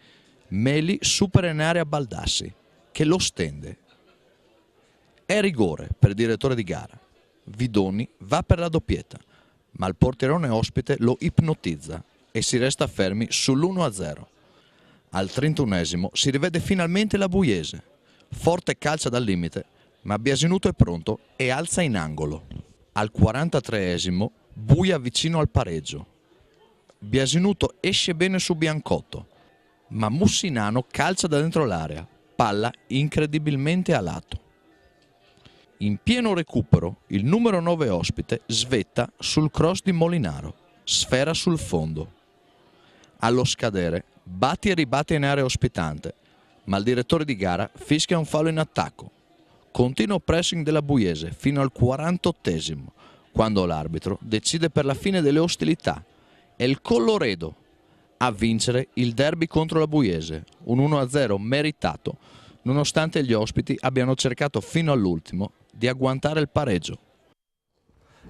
Meli supera in area Baldassi, che lo stende. È rigore per il direttore di gara. Vidoni va per la doppietta, ma il portierone ospite lo ipnotizza e si resta fermi sull'1-0. Al 31esimo si rivede finalmente la Buiese. Forte calcia dal limite, ma Biasinuto è pronto e alza in angolo. Al 43esimo Buia vicino al pareggio. Biasinuto esce bene su Biancotto, ma Mussinano calcia da dentro l'area, palla incredibilmente a lato. In pieno recupero, il numero 9 ospite svetta sul cross di Molinaro, sfera sul fondo. Allo scadere, batti e ribatti in area ospitante, ma il direttore di gara fischia un fallo in attacco. Continuo pressing della Buiese fino al 48esimo, quando l'arbitro decide per la fine delle ostilità. È il Colloredo a vincere il derby contro la Buiese, un 1-0 meritato, nonostante gli ospiti abbiano cercato fino all'ultimo di agguantare il pareggio.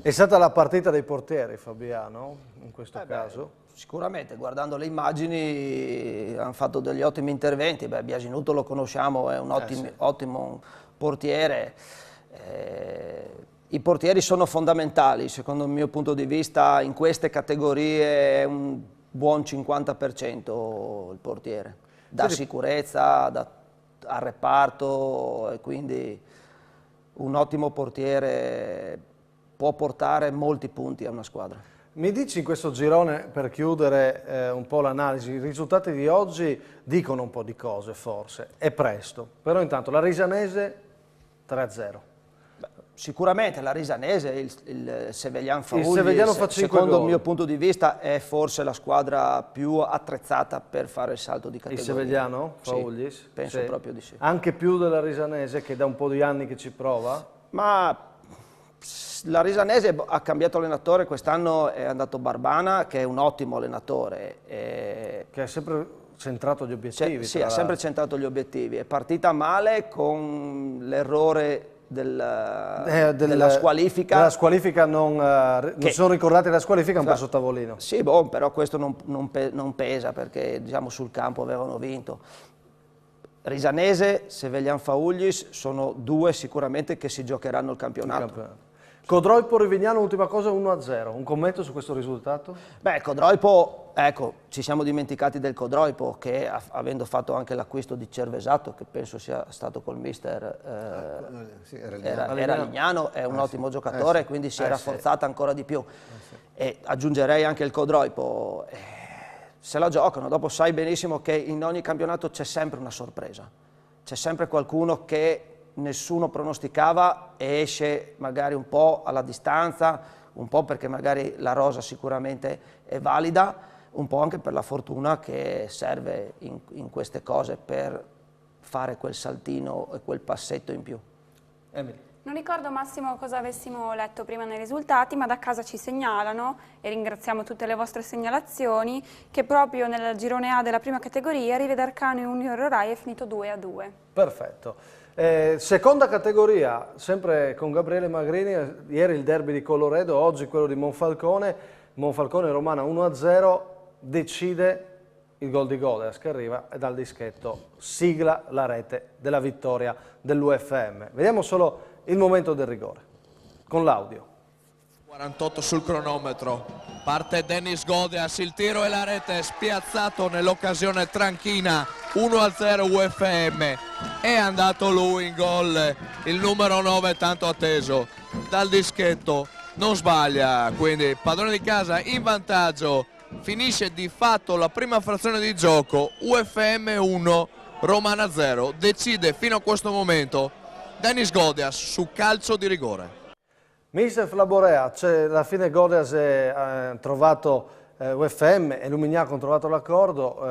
È stata la partita dei portieri, Fabiano, in questo caso? Sicuramente, guardando le immagini hanno fatto degli ottimi interventi. Biasinuto lo conosciamo, è un ottimo portiere. I portieri sono fondamentali, secondo il mio punto di vista in queste categorie è un buon 50% il portiere. Dà sicurezza al reparto e quindi un ottimo portiere può portare molti punti a una squadra. Mi dici in questo girone, per chiudere un po' l'analisi, i risultati di oggi dicono un po' di cose forse, è presto, però intanto la Risanese 3-0. Sicuramente la Risanese, il Sevegliano Faulli, secondo il mio punto di vista è forse la squadra più attrezzata per fare il salto di categoria. Il Sevegliano Faulli? Sì, penso proprio di sì. Anche più della Risanese che da un po' di anni che ci prova? Ma la Risanese ha cambiato allenatore, quest'anno è andato Barbana che è un ottimo allenatore. Che ha sempre centrato gli obiettivi. Sì, ha sempre centrato gli obiettivi. È partita male con l'errore della squalifica. La squalifica non sono ricordati della squalifica, hanno perso tavolino. Sì, però questo non pesa perché diciamo, sul campo avevano vinto. Risanese, Sevelian Faullis sono due sicuramente che si giocheranno il campionato. Codroipo Rivignano, ultima cosa, 1-0. Un commento su questo risultato? Beh, Codroipo, ecco, ci siamo dimenticati del Codroipo che avendo fatto anche l'acquisto di Cervesato, che penso sia stato col mister, era Lignano, è un ottimo giocatore, quindi si è rafforzata ancora di più. E aggiungerei anche il Codroipo, se la giocano, dopo sai benissimo che in ogni campionato c'è sempre una sorpresa, c'è sempre qualcuno che nessuno pronosticava e esce magari un po' alla distanza, un po' perché magari la rosa sicuramente è valida, un po' anche per la fortuna che serve in queste cose per fare quel saltino e quel passetto in più. Emily. Non ricordo Massimo cosa avessimo letto prima nei risultati, ma da casa ci segnalano, e ringraziamo tutte le vostre segnalazioni, che proprio nel girone A della prima categoria Rive d'Arcano e Union Rorai è finito 2-2. Perfetto. Seconda categoria, sempre con Gabriele Magrini, ieri il derby di Colloredo, oggi quello di Monfalcone. Monfalcone Romana 1-0, decide il gol di Godeas che arriva e dal dischetto sigla la rete della vittoria dell'UFM. Vediamo solo il momento del rigore, con l'audio. 48 sul cronometro, parte Dennis Godeas, il tiro e la rete, spiazzato nell'occasione tranchina, 1-0 UFM, è andato lui in gol, il numero 9 tanto atteso, dal dischetto, non sbaglia, quindi padrone di casa in vantaggio, finisce di fatto la prima frazione di gioco, UFM 1, Romana 0, decide fino a questo momento Dennis Godeas su calcio di rigore. Mister Flaborea, alla fine Godeas ha trovato UFM e Lumignaco hanno trovato l'accordo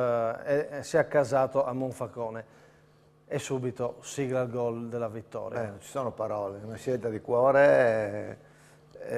e si è accasato a Monfalcone e subito sigla il gol della vittoria. Non ci sono parole, una scelta di cuore,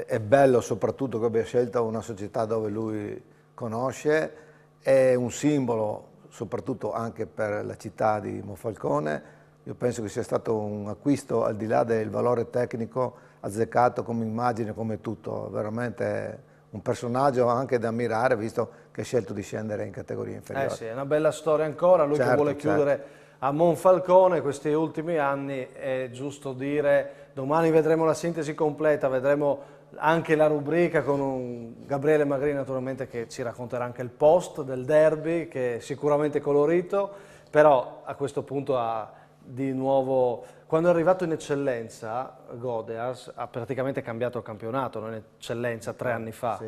è bello soprattutto che abbia scelto una società dove lui conosce, è un simbolo soprattutto anche per la città di Monfalcone. Io penso che sia stato un acquisto al di là del valore tecnico azzeccato come immagine, come tutto, veramente un personaggio anche da ammirare visto che ha scelto di scendere in categoria inferiore. Sì, è una bella storia ancora, lui che vuole chiudere a Monfalcone questi ultimi anni, è giusto dire, domani vedremo la sintesi completa, vedremo anche la rubrica con Gabriele Magrini naturalmente che ci racconterà anche il post del derby che è sicuramente colorito, però a questo punto ha di nuovo, quando è arrivato in eccellenza Godeas ha praticamente cambiato il campionato, non in eccellenza 3 anni fa,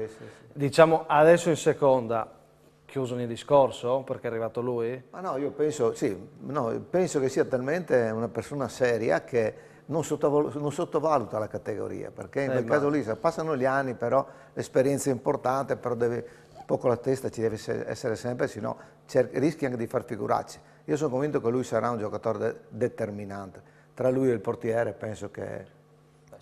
diciamo adesso in seconda, chiuso ogni discorso perché è arrivato lui? Ma no, io penso, penso che sia talmente una persona seria che non sottovaluta la categoria, perché in quel caso lì passano gli anni, però l'esperienza è importante, però un poco la testa ci deve essere sempre, se no rischi anche di far figuracce. Io sono convinto che lui sarà un giocatore determinante. Tra lui e il portiere penso che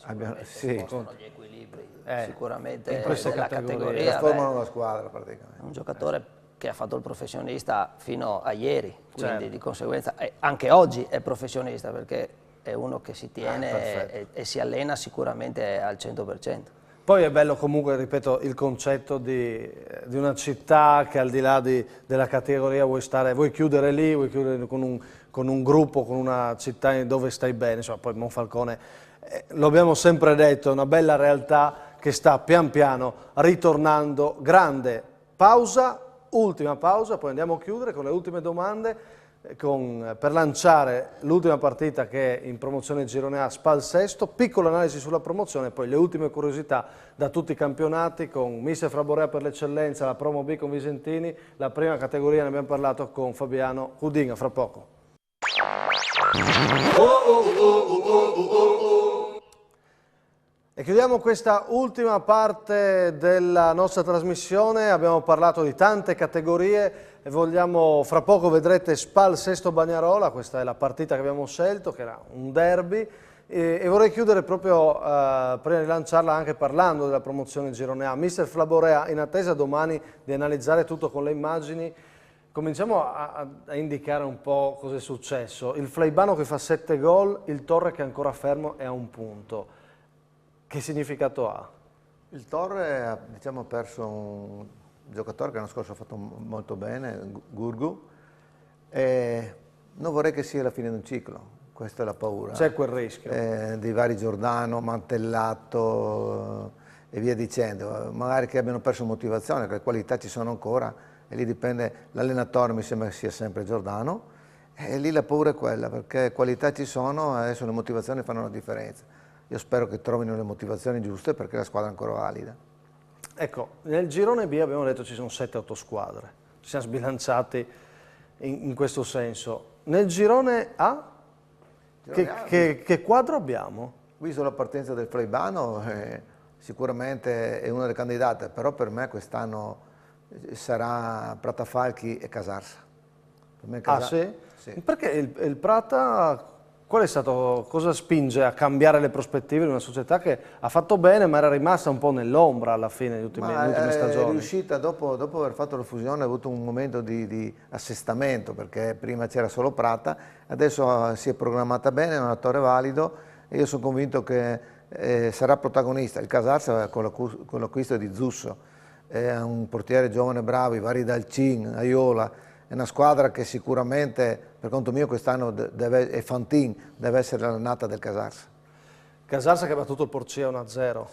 abbiano gli equilibri sicuramente in questa della categoria. Formano la squadra praticamente. È un giocatore che ha fatto il professionista fino a ieri, quindi di conseguenza anche oggi è professionista perché è uno che si tiene e si allena sicuramente al 100%. Poi è bello comunque, ripeto, il concetto di una città che al di là della categoria vuoi chiudere lì, vuoi chiudere con un gruppo, con una città dove stai bene, insomma, poi Monfalcone, lo abbiamo sempre detto, è una bella realtà che sta pian piano ritornando, grande pausa, ultima pausa, poi andiamo a chiudere con le ultime domande. Per lanciare l'ultima partita che è in promozione Girone A Spal Sesto, piccola analisi sulla promozione, poi le ultime curiosità da tutti i campionati con Mister Flaborea per l'eccellenza, la Promo B con Visentini, la prima categoria ne abbiamo parlato con Fabiano Cudinga, fra poco. E chiudiamo questa ultima parte della nostra trasmissione, abbiamo parlato di tante categorie e fra poco vedrete Spal Sesto Bagnarola, questa è la partita che abbiamo scelto, che era un derby, e vorrei chiudere proprio prima di lanciarla anche parlando della promozione Girone A. Mister Flaborea, in attesa domani di analizzare tutto con le immagini, cominciamo a indicare un po' cosa è successo. Il Fleibano che fa 7 gol, il Torre che è ancora fermo e a un punto. Che significato ha? Il Torre ha perso un giocatore che l'anno scorso ha fatto molto bene, Gurgu, Non vorrei che sia la fine di un ciclo, questa è la paura. C'è quel rischio. Di vari Giordano, Mantellato e via dicendo. Magari che abbiano perso motivazione, che le qualità ci sono ancora, e lì dipende, l'allenatore mi sembra che sia sempre Giordano, e lì la paura è quella, perché qualità ci sono, adesso le motivazioni fanno la differenza. Io spero che trovino le motivazioni giuste perché la squadra è ancora valida. Ecco, nel girone B abbiamo detto ci sono 7-8 squadre, ci siamo sbilanciati in questo senso. Nel girone A, che quadro abbiamo? Visto la partenza del Fleibano, sicuramente è una delle candidate, però per me quest'anno sarà Pratafalchi e Casarsa. Per me Sì? Sì. Perché il Prata, qual è stato, cosa spinge a cambiare le prospettive di una società che ha fatto bene ma era rimasta un po' nell'ombra alla fine delle ultime stagioni? È riuscita, dopo aver fatto la fusione, ha avuto un momento di assestamento, perché prima c'era solo Prata, adesso si è programmata bene, è un allenatore valido e io sono convinto che sarà protagonista. Il Casarsa con l'acquisto di Zusso, è un portiere giovane bravo, i vari Dalcin, Aiola. È una squadra che sicuramente, per conto mio, quest'anno e Fantin deve essere l'annata del Casarsa. Casarsa che ha battuto il Porcia 1-0.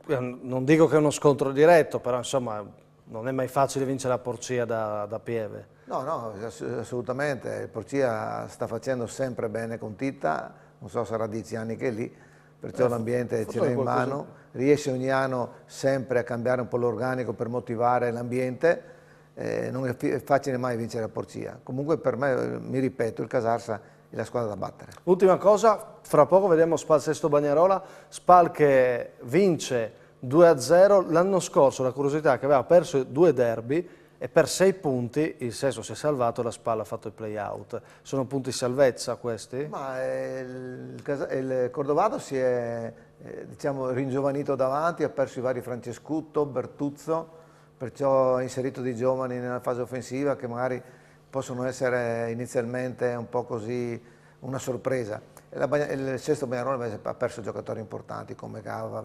Sì. Non dico che è uno scontro diretto, però insomma non è mai facile vincere la Porcia da Pieve. No, assolutamente. Il Porcia sta facendo sempre bene con Titta, non so, sarà 10 anni che è lì, perciò l'ambiente ce l'ha in mano. Riesce ogni anno sempre a cambiare un po' l'organico per motivare l'ambiente. Non è facile mai vincere a Porcia. Comunque per me, mi ripeto, il Casarsa è la squadra da battere. Ultima cosa, fra poco vediamo Spal Sesto Bagnarola, Spal che vince 2-0, l'anno scorso la curiosità è che aveva perso 2 derby e per 6 punti il Sesto si è salvato e la Spal ha fatto il play out. Sono punti salvezza questi? Ma il Cordovado si è diciamo, ringiovanito davanti, ha perso i vari Francescutto, Bertuzzo, perciò ha inserito dei giovani nella fase offensiva che magari possono essere inizialmente un po' così una sorpresa. Il Sesto Bagnarola ha perso giocatori importanti come Cava,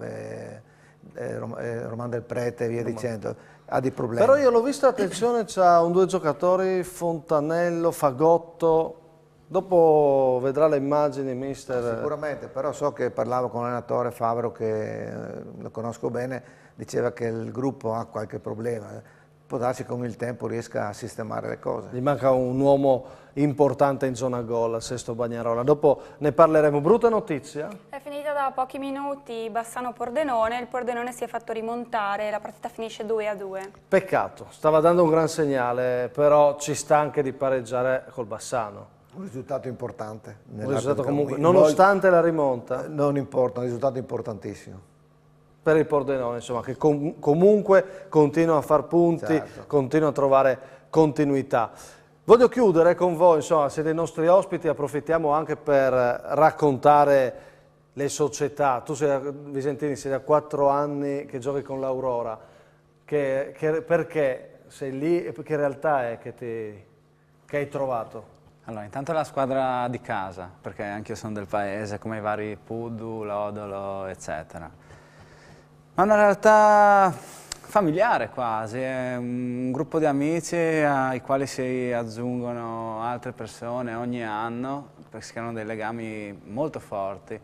Roman del Prete e via dicendo, ha dei problemi. Però io l'ho visto, attenzione, c'ha 2 giocatori, Fontanello, Fagotto, dopo vedrà le immagini, mister. Sicuramente, però so che parlavo con l'allenatore Favero, che lo conosco bene, diceva che il gruppo ha qualche problema, può darsi che con il tempo riesca a sistemare le cose. Gli manca un uomo importante in zona gol al Sesto Bagnarola, dopo ne parleremo. Brutta notizia? È finita da pochi minuti Bassano-Pordenone, il Pordenone si è fatto rimontare, la partita finisce 2-2. Peccato, stava dando un gran segnale, però ci sta anche di pareggiare col Bassano. Un risultato importante. Un risultato comunque, nonostante la rimonta? Non importa, un risultato importantissimo. Per il Pordenone, insomma, che comunque continua a far punti, certo, continua a trovare continuità. Voglio chiudere con voi, insomma, siete i nostri ospiti, approfittiamo anche per raccontare le società. Tu Visentini, sei da 4 anni che giochi con l'Aurora, perché sei lì e che realtà è che hai trovato? Allora, intanto è la squadra di casa, perché anche io sono del paese, come i vari Puddu, Lodolo, eccetera. Ma una realtà familiare quasi, è un gruppo di amici ai quali si aggiungono altre persone ogni anno, perché si creano dei legami molto forti.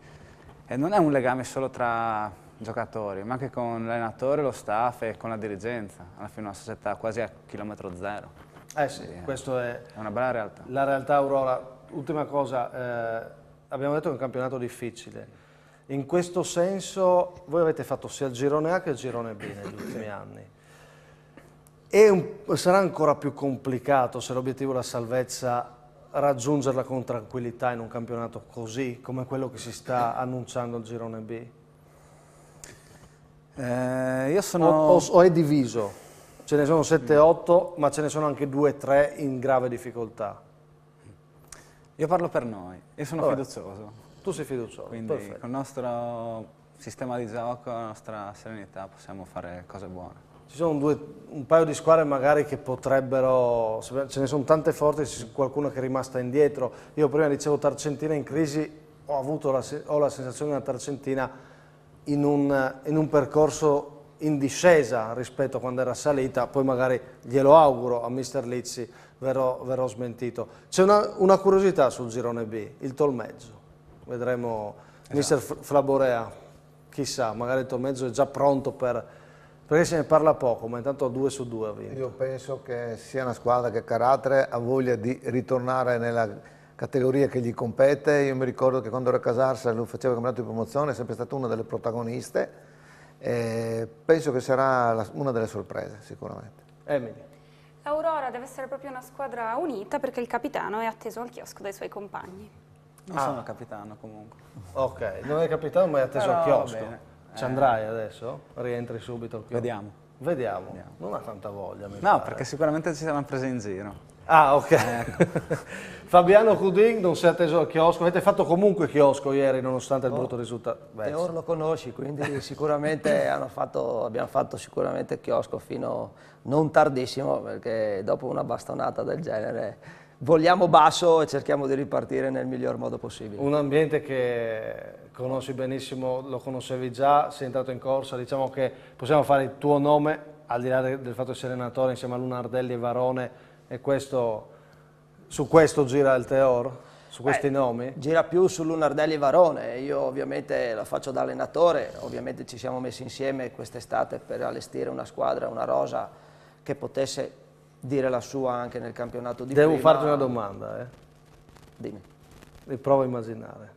E non è un legame solo tra giocatori, ma anche con l'allenatore, lo staff e con la dirigenza. Alla fine è una società quasi a chilometro zero. Sì, questa è una bella realtà. La realtà Aurora. Ultima cosa, abbiamo detto che è un campionato difficile. In questo senso voi avete fatto sia il girone A che il girone B negli ultimi anni. Sarà ancora più complicato, se l'obiettivo è la salvezza, raggiungerla con tranquillità in un campionato così come quello che si sta annunciando al girone B? Io sono... o è diviso? Ce ne sono 7-8, ma ce ne sono anche 2-3 in grave difficoltà. Io parlo per noi, io sono fiducioso. Tu sei fiducioso, quindi perfetto. Con il nostro sistema di gioco, la nostra serenità possiamo fare cose buone. Ci sono un paio di squadre magari che potrebbero, ce ne sono tante forti, c'è qualcuno che è rimasta indietro. Io prima dicevo Tarcentina in crisi, ho la sensazione di una Tarcentina in un percorso in discesa rispetto a quando era salita, poi magari glielo auguro a mister Lizzi verrò smentito. C'è una curiosità sul girone B, il tolmeggio. Vedremo mister Flaborea, chissà, magari il tolmeggio è già pronto perché se ne parla poco, ma intanto 2-2 ha vinto. Io penso che sia una squadra che ha carattere, ha voglia di ritornare nella categoria che gli compete. Io mi ricordo che quando ero a Casarsa lui faceva il campionato di promozione, è sempre stata una delle protagoniste. Penso che sarà una delle sorprese, sicuramente. Emily. L'Aurora deve essere proprio una squadra unita perché il capitano è atteso al chiosco dai suoi compagni. Non sono capitano comunque. Ok, non è capitano ma è atteso al chiosco. Bene. Ci andrai adesso? Rientri subito al chiosco? Vediamo. Non ha tanta voglia. No, perché sicuramente ci saranno prese in giro. Ah, ok. Fabiano Cudin non si è atteso al chiosco. Avete fatto comunque chiosco ieri nonostante il brutto risultato? Teor lo conosci, quindi sicuramente abbiamo fatto sicuramente chiosco fino non tardissimo, perché dopo una bastonata del genere vogliamo basso e cerchiamo di ripartire nel miglior modo possibile. Un ambiente che conosci benissimo, lo conoscevi già, sei entrato in corsa, diciamo che possiamo fare il tuo nome, al di là del fatto di essere allenatore insieme a Lunardelli e Varone, e su questo gira il Teor? Su questi nomi? Gira più su Lunardelli e Varone, io ovviamente lo faccio da allenatore, ovviamente ci siamo messi insieme quest'estate per allestire una squadra, una rosa che potesse dire la sua anche nel campionato di prima. Devo farti una domanda, Dimmi. Mi provo a immaginare.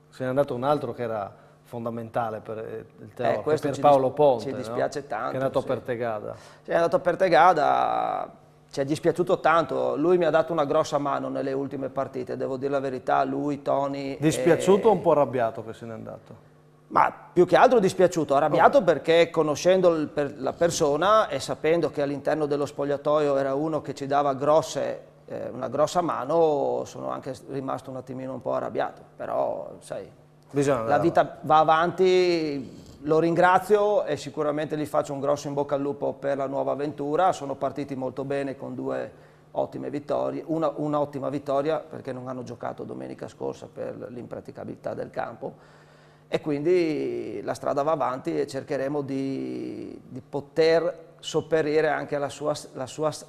Se n'è andato un altro che era fondamentale per il Teor, per Paolo Ponte, ci dispiace tanto, che è andato a Pertegada. Sì, è andato a Pertegada, ci è dispiaciuto tanto, lui mi ha dato una grossa mano nelle ultime partite, devo dire la verità, lui, Tony. Dispiaciuto o un po' arrabbiato che se n'è andato? Ma più che altro dispiaciuto, arrabbiato perché conoscendo la persona e sapendo che all'interno dello spogliatoio era uno che ci dava una grossa mano, sono anche rimasto un attimino un po' arrabbiato, però sai, la vita va avanti, lo ringrazio e sicuramente gli faccio un grosso in bocca al lupo per la nuova avventura. Sono partiti molto bene con 2 ottime vittorie, una ottima vittoria perché non hanno giocato domenica scorsa per l'impraticabilità del campo. E quindi la strada va avanti e cercheremo di poter sopperire anche alla sua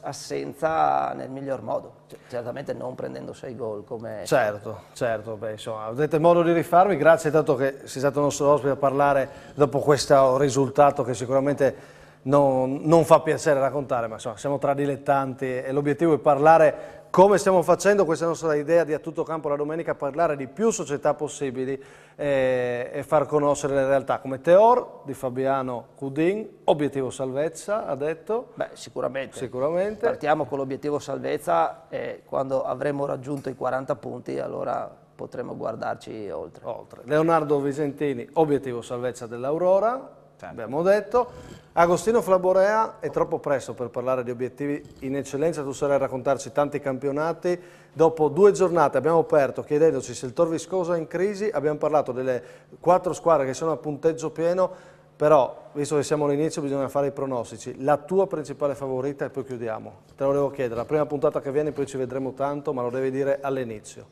assenza nel miglior modo, certamente non prendendo 6 gol come... Certo, beh, insomma, avete modo di rifarvi, grazie tanto che sei stato nostro ospite a parlare dopo questo risultato che sicuramente non fa piacere raccontare, ma insomma siamo tra dilettanti e l'obiettivo è parlare come stiamo facendo, questa è la nostra idea di A Tutto Campo la domenica, parlare di più società possibili e far conoscere le realtà, come Teor di Fabiano Cudin, obiettivo salvezza, ha detto? Beh, sicuramente. Sicuramente. Partiamo con l'obiettivo salvezza e quando avremo raggiunto i 40 punti allora potremo guardarci oltre. Leonardo Visentini, obiettivo salvezza dell'Aurora. Abbiamo detto. Agostino Flaborea, è troppo presto per parlare di obiettivi in eccellenza, tu sarai a raccontarci tanti campionati. Dopo 2 giornate abbiamo aperto chiedendoci se il Tor Viscosa è in crisi, abbiamo parlato delle 4 squadre che sono a punteggio pieno, però visto che siamo all'inizio bisogna fare i pronostici. La tua principale favorita e poi chiudiamo. Te lo devo chiedere, la prima puntata che viene poi ci vedremo tanto, ma lo devi dire all'inizio.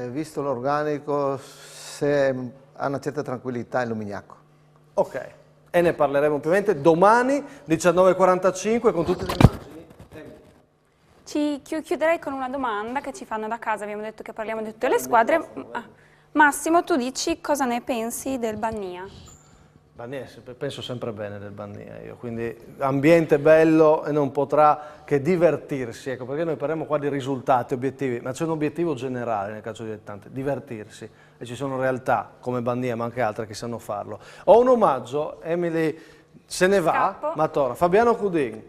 Visto l'organico, se ha una certa tranquillità il Lumignacco. Ok. E ne parleremo ovviamente domani 19:45 con tutte le immagini. Chiuderei con una domanda che ci fanno da casa, abbiamo detto che parliamo di tutte le squadre. Massimo, tu dici cosa ne pensi del Bannia? Bannia, penso sempre bene del Bannia io, quindi ambiente bello e non potrà che divertirsi, ecco, perché noi parliamo qua di risultati, obiettivi, ma c'è un obiettivo generale nel calcio dilettante, divertirsi, e ci sono realtà come Bannia ma anche altre che sanno farlo. Ho un omaggio, Emily se ne va, ma torna. Fabiano Cudin,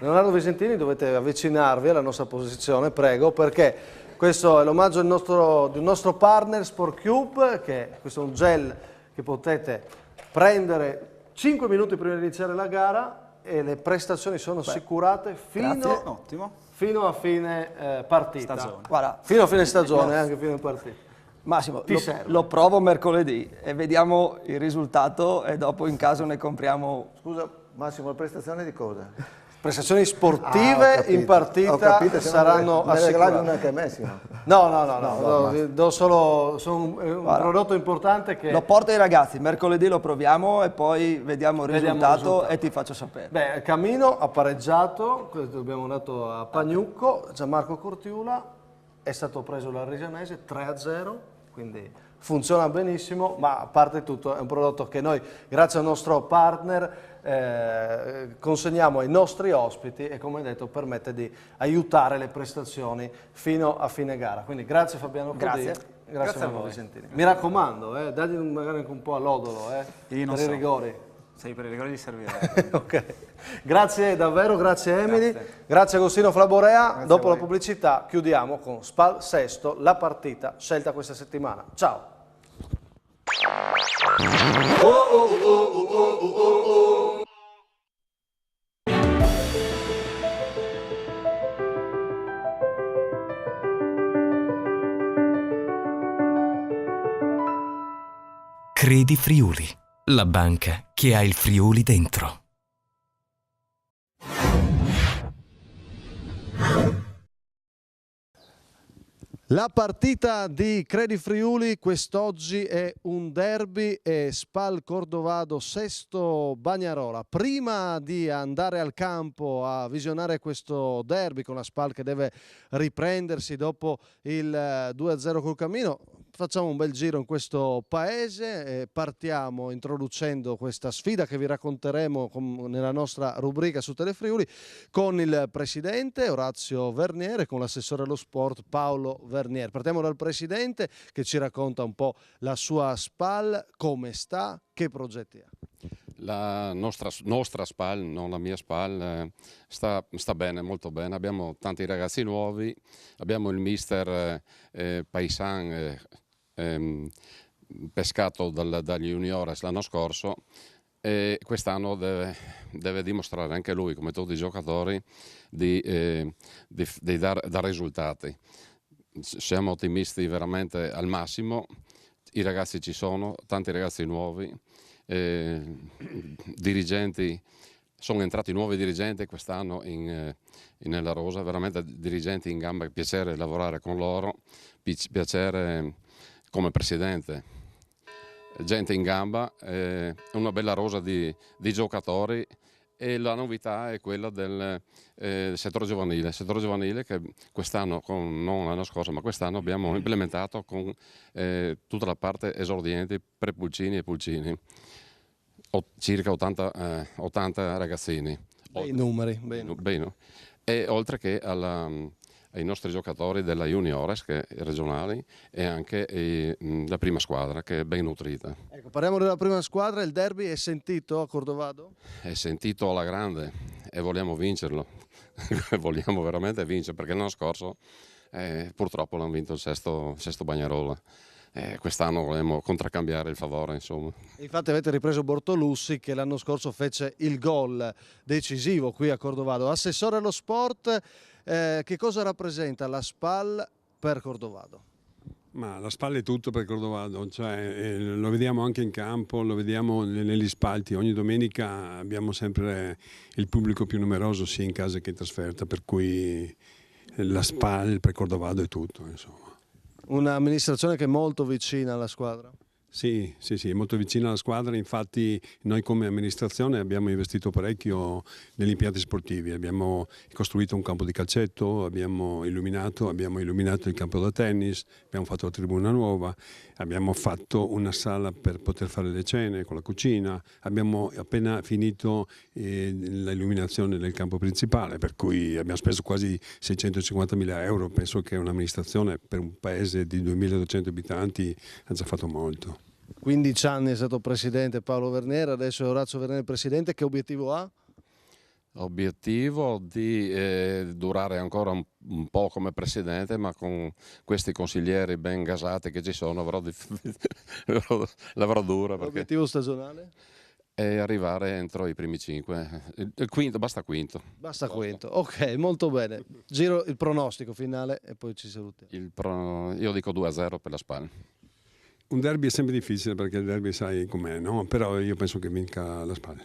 Leonardo Visentini, dovete avvicinarvi alla nostra posizione, prego, perché questo è l'omaggio di un nostro partner Sport Cube, che questo è un gel che potete prendere 5 minuti prima di iniziare la gara e le prestazioni sono assicurate fino a fine partita. Fino a fine stagione, anche fine partita. Massimo, lo provo mercoledì e vediamo il risultato e dopo in caso ne compriamo... Scusa Massimo, la prestazione di cosa? prestazioni sportive in partita saranno assicurate. Una anche a me, sì, no? No, do solo un prodotto importante che... Lo porto ai ragazzi, mercoledì lo proviamo e poi vediamo il risultato e ti faccio sapere. Beh, Camino ha pareggiato, questo abbiamo dato a Pagnucco, Gianmarco Cortiula, è stato preso dal Risanese 3-0, quindi funziona benissimo, ma a parte tutto è un prodotto che noi, grazie al nostro partner, consegniamo ai nostri ospiti e, come detto, permette di aiutare le prestazioni fino a fine gara. Quindi grazie Fabiano Codì, grazie a voi Vicentini. Mi raccomando, dagli magari anche un po' all'odolo per i rigori. Sei per i rigori di servire. Ok. Grazie davvero, grazie Emily, grazie Agostino Flaborea. Grazie. Dopo la pubblicità chiudiamo con Spal Sesto, la partita scelta questa settimana. Ciao! Credi Friuli, la banca che ha il Friuli dentro. La partita di Credi Friuli quest'oggi è un derby e Spal Cordovado Sesto Bagnarola. Prima di andare al campo a visionare questo derby con la Spal che deve riprendersi dopo il 2-0 col Camino, facciamo un bel giro in questo paese e partiamo introducendo questa sfida che vi racconteremo nella nostra rubrica su Telefriuli con il presidente Orazio Vernier e con l'assessore allo sport Paolo Vernier. Partiamo dal presidente che ci racconta un po' la sua Spal, come sta, che progetti ha. La nostra Spal, non la mia Spal, sta bene, molto bene. Abbiamo tanti ragazzi nuovi, abbiamo il mister Paisan pescato dagli juniores l'anno scorso e quest'anno deve dimostrare anche lui, come tutti i giocatori, di dare risultati. Siamo ottimisti veramente al massimo, i ragazzi ci sono, tanti ragazzi nuovi, dirigenti, sono entrati nuovi dirigenti quest'anno nella rosa, veramente dirigenti in gamba, piacere lavorare con loro, piacere come presidente, gente in gamba, una bella rosa di giocatori e la novità è quella del settore giovanile che quest'anno, non l'anno scorso ma quest'anno abbiamo implementato con tutta la parte esordienti pre-pulcini e pulcini, circa 80 ragazzini. Bei numeri. Bene. E oltre che ai nostri giocatori della juniores regionali e anche la prima squadra che è ben nutrita. Ecco, parliamo della prima squadra, il derby è sentito a Cordovado? È sentito alla grande e vogliamo vincerlo, vogliamo veramente vincere perché l'anno scorso purtroppo l'hanno vinto il sesto Bagnarola. Quest'anno vogliamo contraccambiare il favore, insomma. Infatti avete ripreso Bortolussi che l'anno scorso fece il gol decisivo qui a Cordovado. Assessore allo sport, che cosa rappresenta la Spal per Cordovado? Ma la Spal è tutto per Cordovado, cioè, lo vediamo anche in campo, lo vediamo negli spalti. Ogni domenica abbiamo sempre il pubblico più numeroso sia in casa che in trasferta, per cui la Spal per Cordovado è tutto, insomma. Un'amministrazione che è molto vicina alla squadra? Sì, è molto vicina alla squadra, infatti noi come amministrazione abbiamo investito parecchio negli impianti sportivi, abbiamo costruito un campo di calcetto, abbiamo illuminato il campo da tennis, abbiamo fatto la tribuna nuova, abbiamo fatto una sala per poter fare le cene con la cucina, abbiamo appena finito l'illuminazione del campo principale, per cui abbiamo speso quasi 650.000 euro, penso che un'amministrazione per un paese di 2.200 abitanti ha già fatto molto. 15 anni è stato presidente Paolo Vernier, adesso è Orazio Vernier presidente, che obiettivo ha? Obiettivo di durare ancora un po' come presidente, ma con questi consiglieri ben gasati che ci sono l'avrò dura. Obiettivo stagionale? È arrivare entro i primi 5, il quinto, basta quinto. Basta quinto, ok, molto bene. Giro il pronostico finale e poi ci salutiamo. Io dico 2-0 per la Spal. Un derby è sempre difficile perché il derby sai com'è, no? Però io penso che vinca la Spal.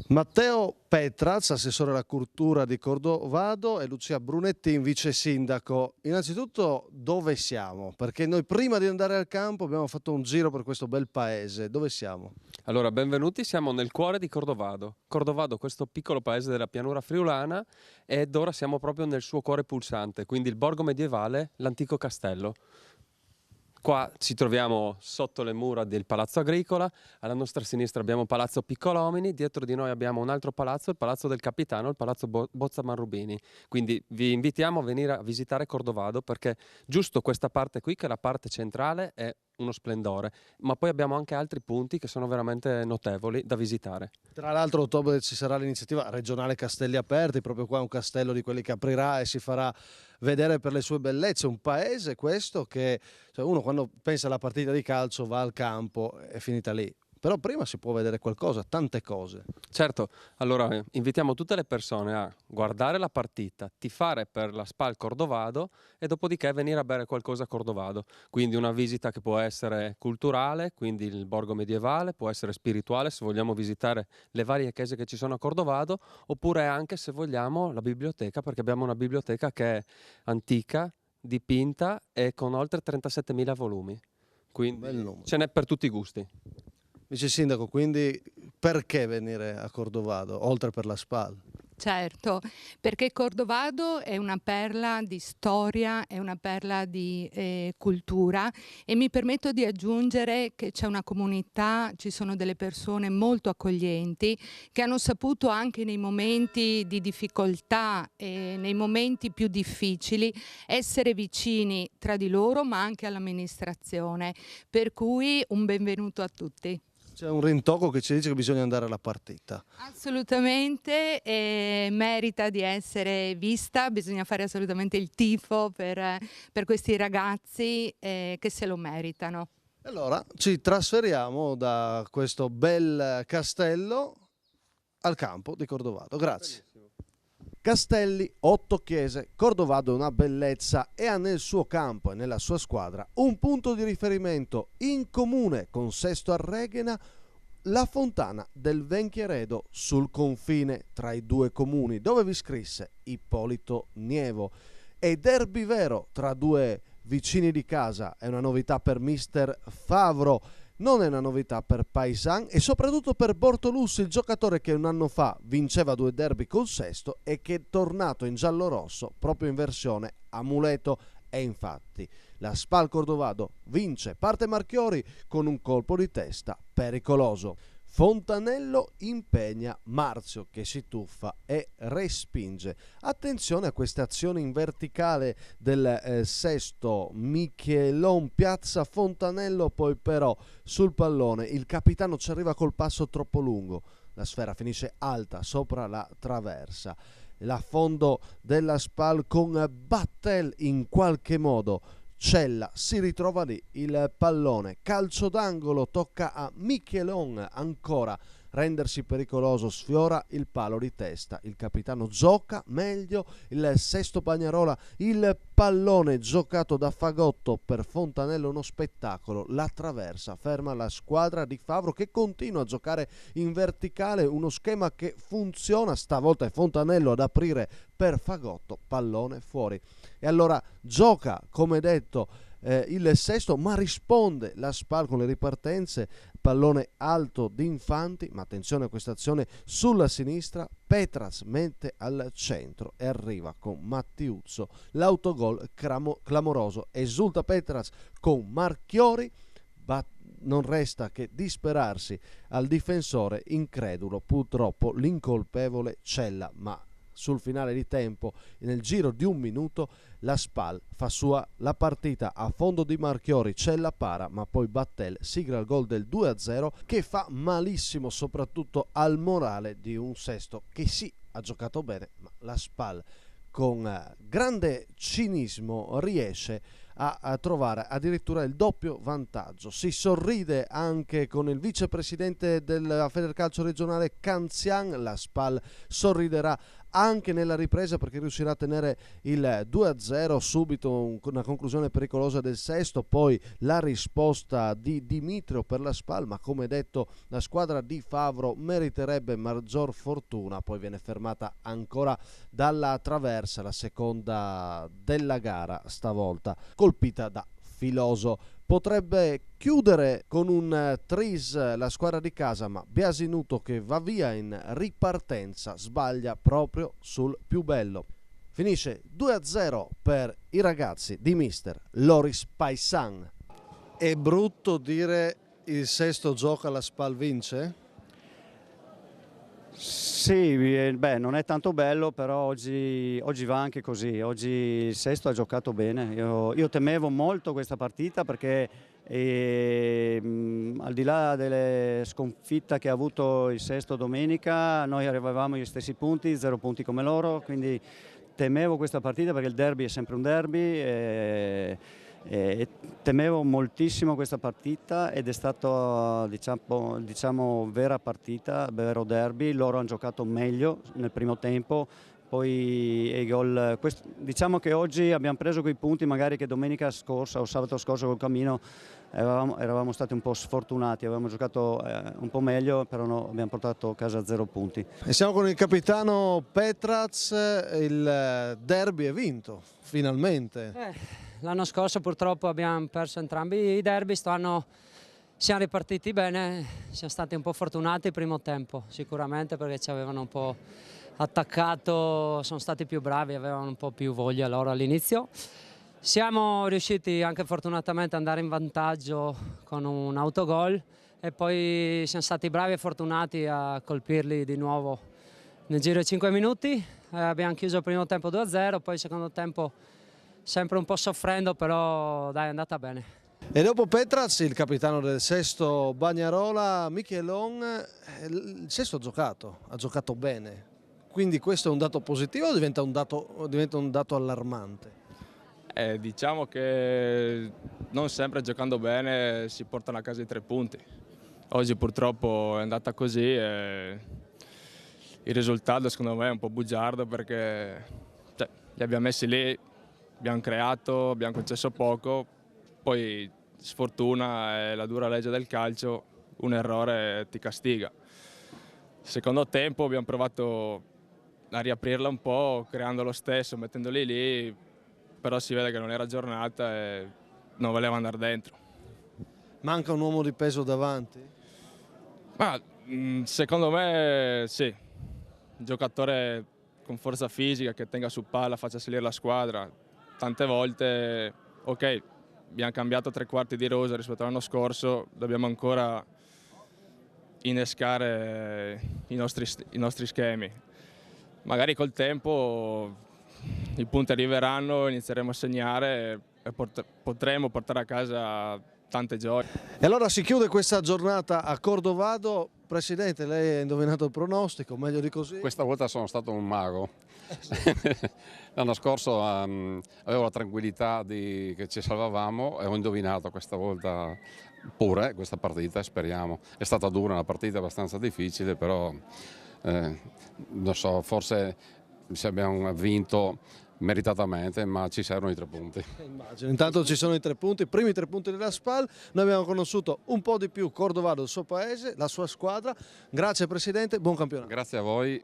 Matteo Petraz, assessore alla cultura di Cordovado, e Lucia Brunettin, vice sindaco. Innanzitutto dove siamo? Perché noi prima di andare al campo abbiamo fatto un giro per questo bel paese. Dove siamo? Allora, benvenuti, siamo nel cuore di Cordovado. Cordovado, questo piccolo paese della pianura friulana, ed ora siamo proprio nel suo cuore pulsante, quindi il borgo medievale, l'antico castello. Qua ci troviamo sotto le mura del Palazzo Agricola, alla nostra sinistra abbiamo Palazzo Piccolomini, dietro di noi abbiamo un altro palazzo, il Palazzo del Capitano, il Palazzo Bozza Manrubini. Quindi vi invitiamo a venire a visitare Cordovado, perché giusto questa parte qui, che è la parte centrale, è uno splendore, ma poi abbiamo anche altri punti che sono veramente notevoli da visitare. Tra l'altro a ottobre ci sarà l'iniziativa regionale Castelli Aperti, proprio qua un castello di quelli che aprirà e si farà vedere per le sue bellezze. Un paese questo che, cioè, uno quando pensa alla partita di calcio va al campo, è finita lì. Però prima si può vedere qualcosa, tante cose. Certo, allora invitiamo tutte le persone a guardare la partita, tifare per la SPAL Cordovado e dopodiché venire a bere qualcosa a Cordovado. Quindi una visita che può essere culturale, quindi il borgo medievale, può essere spirituale se vogliamo visitare le varie chiese che ci sono a Cordovado, oppure anche se vogliamo la biblioteca, perché abbiamo una biblioteca che è antica, dipinta e con oltre 37.000 volumi. Quindi ce n'è per tutti i gusti. Vice Sindaco, quindi perché venire a Cordovado, oltre per la SPAL? Certo, perché Cordovado è una perla di storia, è una perla di cultura, e mi permetto di aggiungere che c'è una comunità, ci sono delle persone molto accoglienti che hanno saputo anche nei momenti di difficoltà e nei momenti più difficili essere vicini tra di loro, ma anche all'amministrazione, per cui un benvenuto a tutti. C'è un rintocco che ci dice che bisogna andare alla partita. Assolutamente, merita di essere vista, bisogna fare assolutamente il tifo per questi ragazzi che se lo meritano. Allora ci trasferiamo da questo bel castello al campo di Cordovado. Grazie. Castelli, 8 chiese, Cordovado è una bellezza e ha nel suo campo e nella sua squadra un punto di riferimento in comune con Sesto Arreghena, la fontana del Venchieredo sul confine tra i due comuni, dove vi scrisse Ippolito Nievo. E derby vero tra due vicini di casa, è una novità per mister Favro. Non è una novità per Paisan e soprattutto per Bortolussi, il giocatore che un anno fa vinceva 2 derby col Sesto e che è tornato in giallo-rosso proprio in versione amuleto. E infatti la SPAL Cordovado vince, parte Marchiori con un colpo di testa pericoloso. Fontanello impegna Marzio che si tuffa e respinge. Attenzione a queste azioni in verticale del Sesto. Michelon piazza Fontanello, poi però sul pallone il capitano ci arriva col passo troppo lungo. La sfera finisce alta sopra la traversa. L'affondo della SPAL con Battel in qualche modo. Cella si ritrova lì, il pallone, calcio d'angolo, tocca a Michelon ancora, rendersi pericoloso, sfiora il palo di testa, il capitano gioca meglio, il Sesto Bagnarola, il pallone giocato da Fagotto per Fontanello, uno spettacolo, la traversa, ferma la squadra di Favro che continua a giocare in verticale, uno schema che funziona, stavolta è Fontanello ad aprire per Fagotto, pallone fuori. E allora gioca, come detto, il Sesto, ma risponde la SPAL con le ripartenze, pallone alto di Infanti, ma attenzione a questa azione sulla sinistra, Petras mette al centro e arriva con Mattiuzzo, l'autogol clamoroso, esulta Petras con Marchiori, non resta che disperarsi al difensore incredulo, purtroppo l'incolpevole Cella, ma sul finale di tempo, nel giro di un minuto, la SPAL fa sua la partita a fondo di Marchiori, Cella para, ma poi Battel sigla il gol del 2-0 che fa malissimo soprattutto al morale di un Sesto che sì, ha giocato bene, ma la SPAL con grande cinismo riesce a trovare addirittura il doppio vantaggio. Si sorride anche con il vicepresidente della Federcalcio regionale Canzian, la SPAL sorriderà anche nella ripresa, perché riuscirà a tenere il 2-0, subito una conclusione pericolosa del Sesto, poi la risposta di Dimitrio per la SPAL, ma come detto la squadra di Favro meriterebbe maggior fortuna, poi viene fermata ancora dalla traversa, la seconda della gara stavolta, colpita da Filoso. Potrebbe chiudere con un tris la squadra di casa, ma Biasinuto, che va via in ripartenza, sbaglia proprio sul più bello. Finisce 2-0 per i ragazzi di mister Loris Paisan. È brutto dire il Sesto gioca, la SPAL vince? Sì, non è tanto bello, però oggi va anche così. Oggi il Sesto ha giocato bene. Io temevo molto questa partita perché al di là delle sconfitte che ha avuto il Sesto domenica, noi avevamo gli stessi punti, 0 punti come loro, quindi temevo questa partita perché il derby è sempre un derby. E temevo moltissimo questa partita ed è stata diciamo vera partita, vero derby. Loro hanno giocato meglio nel primo tempo, poi i gol, diciamo che oggi abbiamo preso quei punti magari che domenica scorsa o sabato scorso col Camino eravamo stati un po' sfortunati, avevamo giocato un po' meglio, però abbiamo portato a casa 0 punti. E siamo con il capitano Petraz, il derby è vinto, finalmente. L'anno scorso purtroppo abbiamo perso entrambi i derby, quest'anno siamo ripartiti bene, siamo stati un po' fortunati il primo tempo, sicuramente, perché ci avevano un po' attaccato, sono stati più bravi, avevano un po' più voglia loro all'inizio. Siamo riusciti anche fortunatamente ad andare in vantaggio con un autogol e poi siamo stati bravi e fortunati a colpirli di nuovo nel giro di 5 minuti. Abbiamo chiuso il primo tempo 2-0, poi il secondo tempo sempre un po' soffrendo, però dai, è andata bene. E dopo Petraz, il capitano del Sesto Bagnarola, Michelon, il Sesto ha giocato bene, quindi questo è un dato positivo o diventa un dato allarmante? Diciamo che non sempre giocando bene si portano a casa i 3 punti. Oggi purtroppo è andata così e il risultato secondo me è un po' bugiardo perché li abbiamo messi lì, abbiamo creato, abbiamo concesso poco, poi sfortuna è la dura legge del calcio, un errore ti castiga. Secondo tempo abbiamo provato a riaprirla un po', creando lo stesso, mettendoli lì, però si vede che non era giornata e non voleva andare dentro. Manca un uomo di peso davanti? Ma secondo me sì, un giocatore con forza fisica che tenga su palla, faccia salire la squadra. Tante volte, ok, abbiamo cambiato 3/4 di rosa rispetto all'anno scorso, dobbiamo ancora innescare i nostri schemi. Magari col tempo i punti arriveranno, inizieremo a segnare e potremo portare a casa tante gioie. E allora si chiude questa giornata a Cordovado. Presidente, lei ha indovinato il pronostico, meglio di così? Questa volta sono stato un mago. L'anno scorso avevo la tranquillità che ci salvavamo e ho indovinato questa volta pure questa partita, speriamo. È stata dura, una partita abbastanza difficile, però non so, forse se abbiamo vinto meritatamente, ma ci servono i 3 punti. Immagino. Intanto ci sono i 3 punti, i primi 3 punti della SPAL. Noi abbiamo conosciuto un po' di più Cordovado, il suo paese, la sua squadra. Grazie Presidente, buon campionato. Grazie a voi.